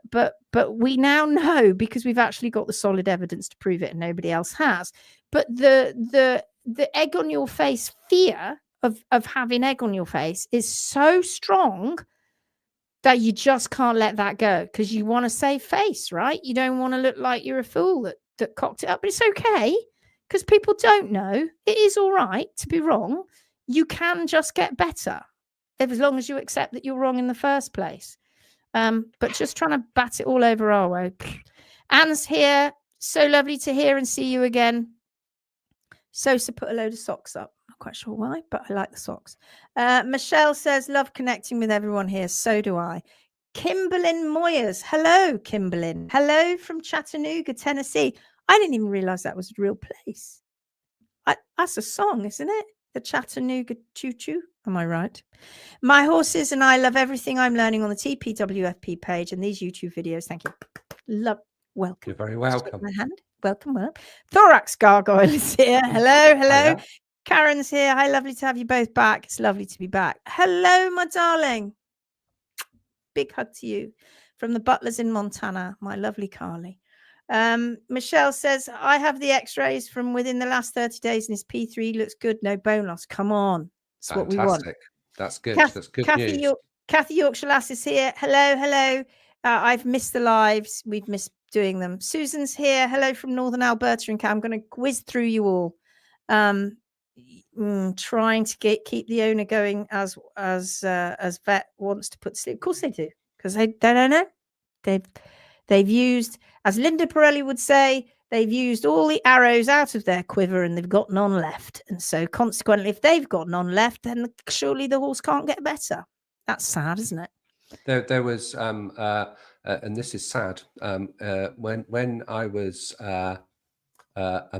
we now know, because we've actually got the solid evidence to prove it, and nobody else has. But the egg on your face fear of having egg on your face is so strong that you just can't let that go, because you want to save face, right? You don't want to look like you're a fool that cocked it up. But it's okay, because people don't know. It is all right to be wrong. You can just get better, as long as you accept that you're wrong in the first place. But just trying to bat it all over our way. Anne's here. So lovely to hear and see you again. Sosa put a load of socks up. Not quite sure why, but I like the socks. Michelle says, love connecting with everyone here. So do I. Kimberlyn Moyers. Hello, Kimberlyn. Hello from Chattanooga, Tennessee. I didn't even realize that was a real place. That's a song, isn't it? The Chattanooga Choo Choo. Am I right? My horses and I love everything I'm learning on the TPWFP page and these YouTube videos. Thank you. Love. Welcome. You're very welcome. My hand. Welcome. Thorax Gargoyle is here. Hello. Hiya. Karen's here. Hi, lovely to have you both back. It's lovely to be back. Hello, my darling. Big hug to you from the Butlers in Montana, my lovely Carly. Michelle says, I have the x-rays from within the last 30 days and his P3 looks good. No bone loss. Come on. That's what we want. That's good. That's good news. Kathy Yorkshire Lass is here. Hello. I've missed the lives. We've missed doing them. Susan's here. Hello from Northern Alberta. And I'm going to whiz through you all. Trying to keep the owner going as vet wants to put to sleep. Of course they do, because they don't know. They've used, as Linda Pirelli would say, they've used all the arrows out of their quiver and they've got none left. And so consequently, if they've got none left, then surely the horse can't get better. That's sad, isn't it? There was, and this is sad, when I was a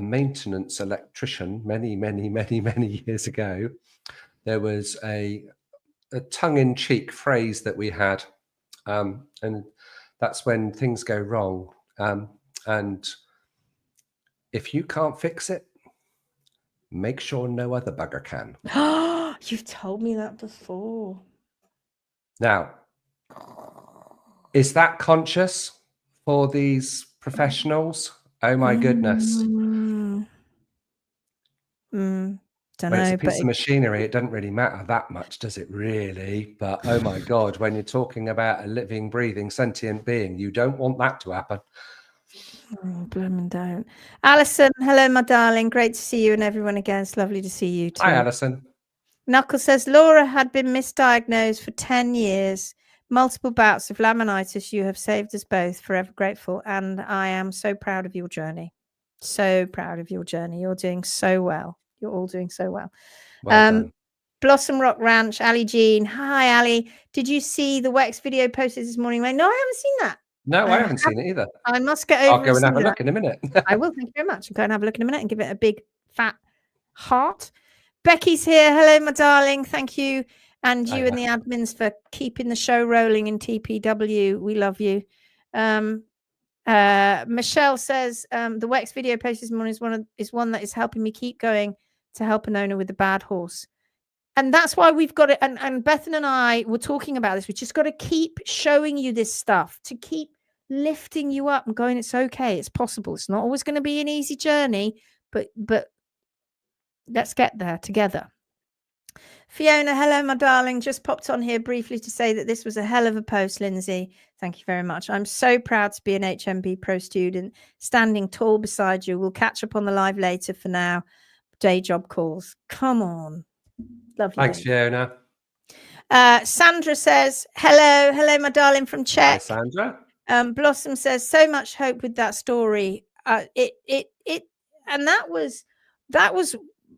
maintenance electrician many years ago, there was a tongue-in-cheek phrase that we had, and that's when things go wrong. And if you can't fix it, make sure no other bugger can. You've told me that before. Now, is that conscious for these professionals? Oh my goodness. Don't When know, it's a but piece of machinery, it doesn't really matter that much, does it really? But oh my God, when you're talking about a living, breathing, sentient being, you don't want that to happen. Blooming don't. Alison, hello, my darling. Great to see you and everyone again. It's lovely to see you too. Hi, Alison. Knuckles says, Laura had been misdiagnosed for 10 years. Multiple bouts of laminitis. You have saved us both. Forever grateful. And I am so proud of your journey. So proud of your journey. You're doing so well. You're all doing so well. Well done. Blossom Rock Ranch, Ali Jean. Hi, Ali. Did you see the Wex video posted this morning? No, I haven't seen that. No, I haven't seen it either. I must get over. I'll go and have a look in a minute. I will. Thank you very much. I'll go and have a look in a minute and give it a big fat heart. Becky's here. Hello, my darling. Thank you. And you and the admins for keeping the show rolling in TPW. We love you. Michelle says the Wex video post this morning is one that is helping me keep going to help an owner with a bad horse. And that's why we've got it. And Bethan and I were talking about this. We just got to keep showing you this stuff, to keep lifting you up and going, it's okay, it's possible. It's not always going to be an easy journey, but let's get there together. Fiona, hello, my darling. Just popped on here briefly to say that this was a hell of a post, Lindsay. Thank you very much. I'm so proud to be an HMB Pro student, standing tall beside you. We'll catch up on the live later. For now, day job calls. Come on. Lovely. Thanks, Fiona. Sandra says, hello, my darling from Czech. Hi, Sandra. Blossom says, so much hope with that story. And that was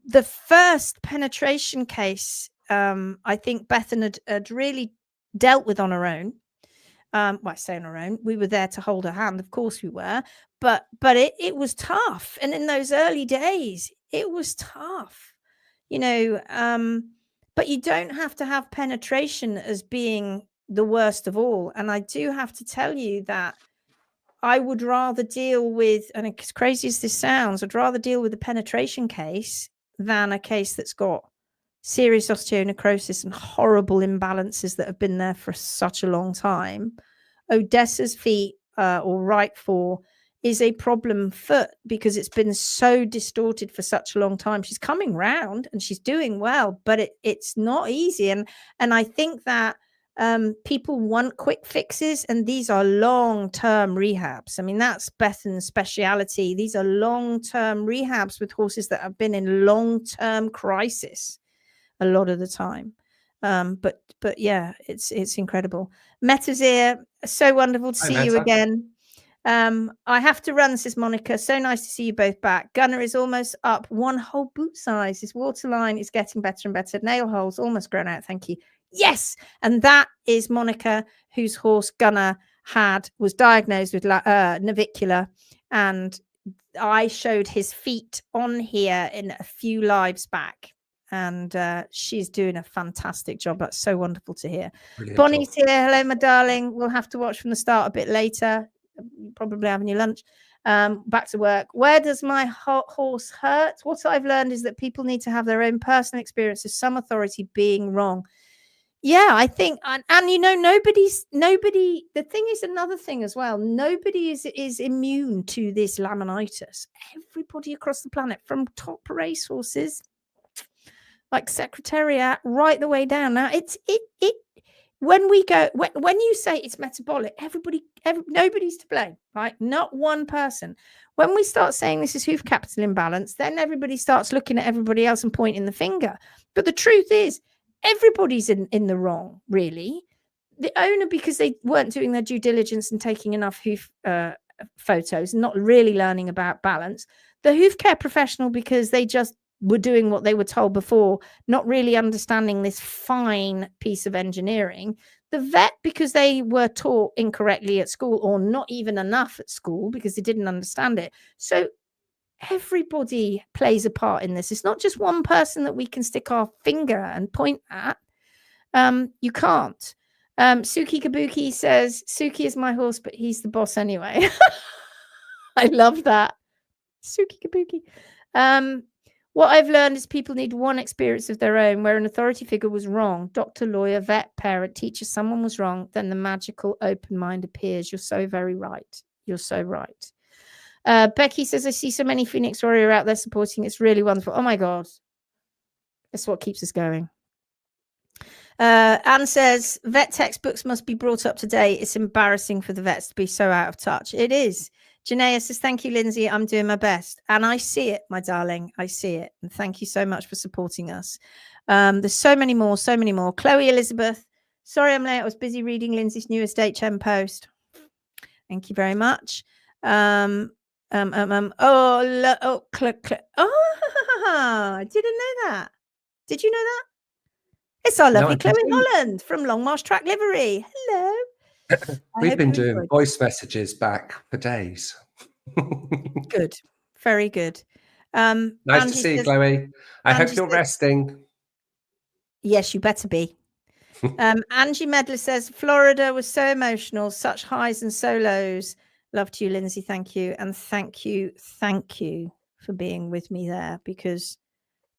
the first penetration case I think Bethan had really dealt with on her own. Well, I say on her own. We were there to hold her hand, of course we were, but it was tough. And in those early days, it was tough, but you don't have to have penetration as being the worst of all. And I do have to tell you that I would rather deal with, and as crazy as this sounds, I'd rather deal with a penetration case than a case that's got serious osteonecrosis and horrible imbalances that have been there for such a long time. Odessa's feet or right fore is a problem foot because it's been so distorted for such a long time. She's coming round and she's doing well, but it's not easy. And I think that people want quick fixes, and these are long-term rehabs. I mean, that's Bethan's speciality. These are long-term rehabs with horses that have been in long-term crisis a lot of the time. But yeah, it's incredible. Meta's here. So wonderful to see you again. I have to run, says Monica. So nice to see you both back. Gunner is almost up one whole boot size. His waterline is getting better and better. Nail holes almost grown out. Thank you. Yes. And that is Monica, whose horse Gunner was diagnosed with navicular. And I showed his feet on here in a few lives back. And she's doing a fantastic job. That's so wonderful to hear. Brilliant Bonnie's job. Here. Hello, my darling. We'll have to watch from the start a bit later. Probably having your lunch. Back to work. Where does my horse hurt? What I've learned is that people need to have their own personal experience of some authority being wrong. Yeah, I think, and nobody, the thing is another thing as well. Nobody is immune to this laminitis. Everybody across the planet, from top racehorses like Secretariat right the way down. Now when you say it's metabolic, nobody's to blame, right? Not one person. When we start saying this is hoof capital imbalance, then everybody starts looking at everybody else and pointing the finger. But the truth is, everybody's in the wrong, really. The owner, because they weren't doing their due diligence and taking enough hoof photos, not really learning about balance. The hoof care professional, because they just were doing what they were told before, not really understanding this fine piece of engineering. The vet, because they were taught incorrectly at school, or not even enough at school because they didn't understand it. So everybody plays a part in this. It's not just one person that we can stick our finger and point at. You can't. Suki Kabuki says, Suki is my horse, but he's the boss anyway. I love that. Suki Kabuki. What I've learned is people need one experience of their own where an authority figure was wrong. Doctor, lawyer, vet, parent, teacher, someone was wrong. Then the magical open mind appears. You're so very right. You're so right. Becky says, I see so many Phoenix Warrior out there supporting. It's really wonderful. Oh my God. That's what keeps us going. Anne says, vet textbooks must be brought up to date. It's embarrassing for the vets to be so out of touch. It is. Janaea says, thank you, Lindsay. I'm doing my best. And I see it, my darling. I see it. And thank you so much for supporting us. There's so many more, so many more. Chloe Elizabeth, sorry I'm late. I was busy reading Lindsay's newest HM post. Thank you very much. I didn't know that. Did you know that? It's our lovely Chloe Holland from Longmarsh Track Livery. Hello. We've been doing voice messages back for days. Good. Very good. Nice to see you, Chloe. I hope you're resting. Yes, you better be. Angie Medler says, Florida was so emotional, such highs and so lows. Love to you, Lindsay. Thank you. And thank you for being with me there, because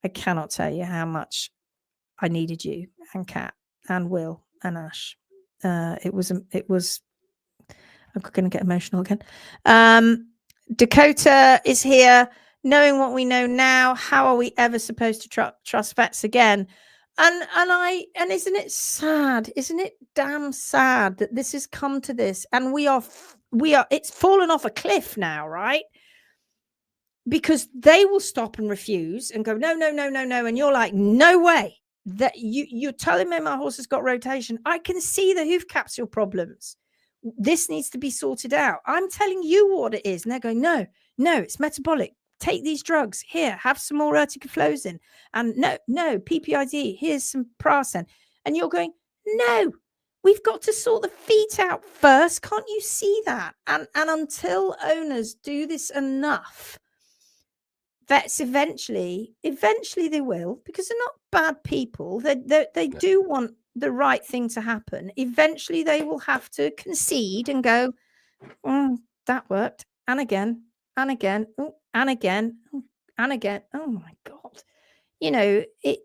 I cannot tell you how much I needed you and Kat and Will and Ash. It was I'm going to get emotional again. Dakota is here. Knowing what we know now, how are we ever supposed to trust vets again? And isn't it sad? Isn't it damn sad that this has come to this? And we are it's fallen off a cliff now, right? Because they will stop and refuse and go, no. And you're like, no way. That you're telling me my horse has got rotation. I can see the hoof capsule problems. This needs to be sorted out. I'm telling you what it is. And they're going, no, it's metabolic. Take these drugs. Here, have some more urticaflozin. And no, PPID. Here's some Prasem. And you're going, no, we've got to sort the feet out first. Can't you see that? And until owners do this enough, vets eventually they will, because they're not bad people. They do want the right thing to happen. Eventually they will have to concede and go, that worked. And again, and again, and again, and again. Oh my God. You know, it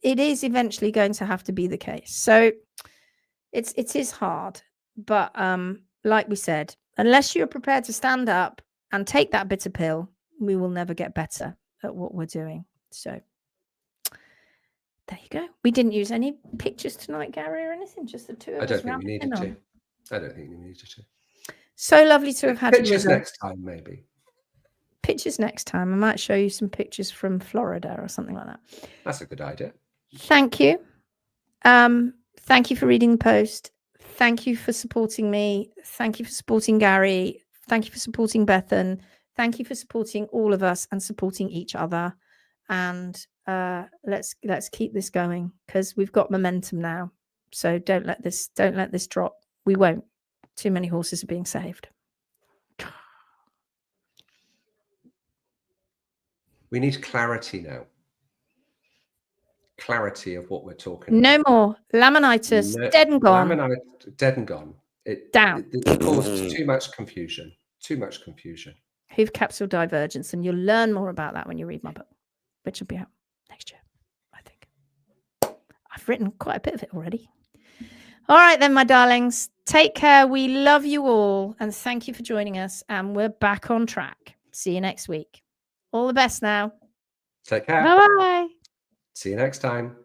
is eventually going to have to be the case. So it is hard. But like we said, unless you're prepared to stand up and take that bitter pill, we will never get better at what we're doing. So there you go. We didn't use any pictures tonight, Gary, or anything. Just the two of us. I don't think we needed to. So lovely to have had pictures next time, maybe. Pictures next time. I might show you some pictures from Florida or something like that. That's a good idea. Thank you. Thank you for reading the post. Thank you for supporting me. Thank you for supporting Gary. Thank you for supporting Bethan. Thank you for supporting all of us and supporting each other. And let's keep this going, because we've got momentum now. So don't let this drop. We won't. Too many horses are being saved. We need clarity now. Clarity of what we're talking about. No more laminitis. Dead and gone. Laminitis, dead and gone. It caused too much confusion. Hoof capsule divergence, and you'll learn more about that when you read my book, which will be out next year, I think. I've written quite a bit of it already. All right then, my darlings, take care. We love you all, and thank you for joining us, and we're back on track. See you next week. All the best now. Take care. Bye-bye. See you next time.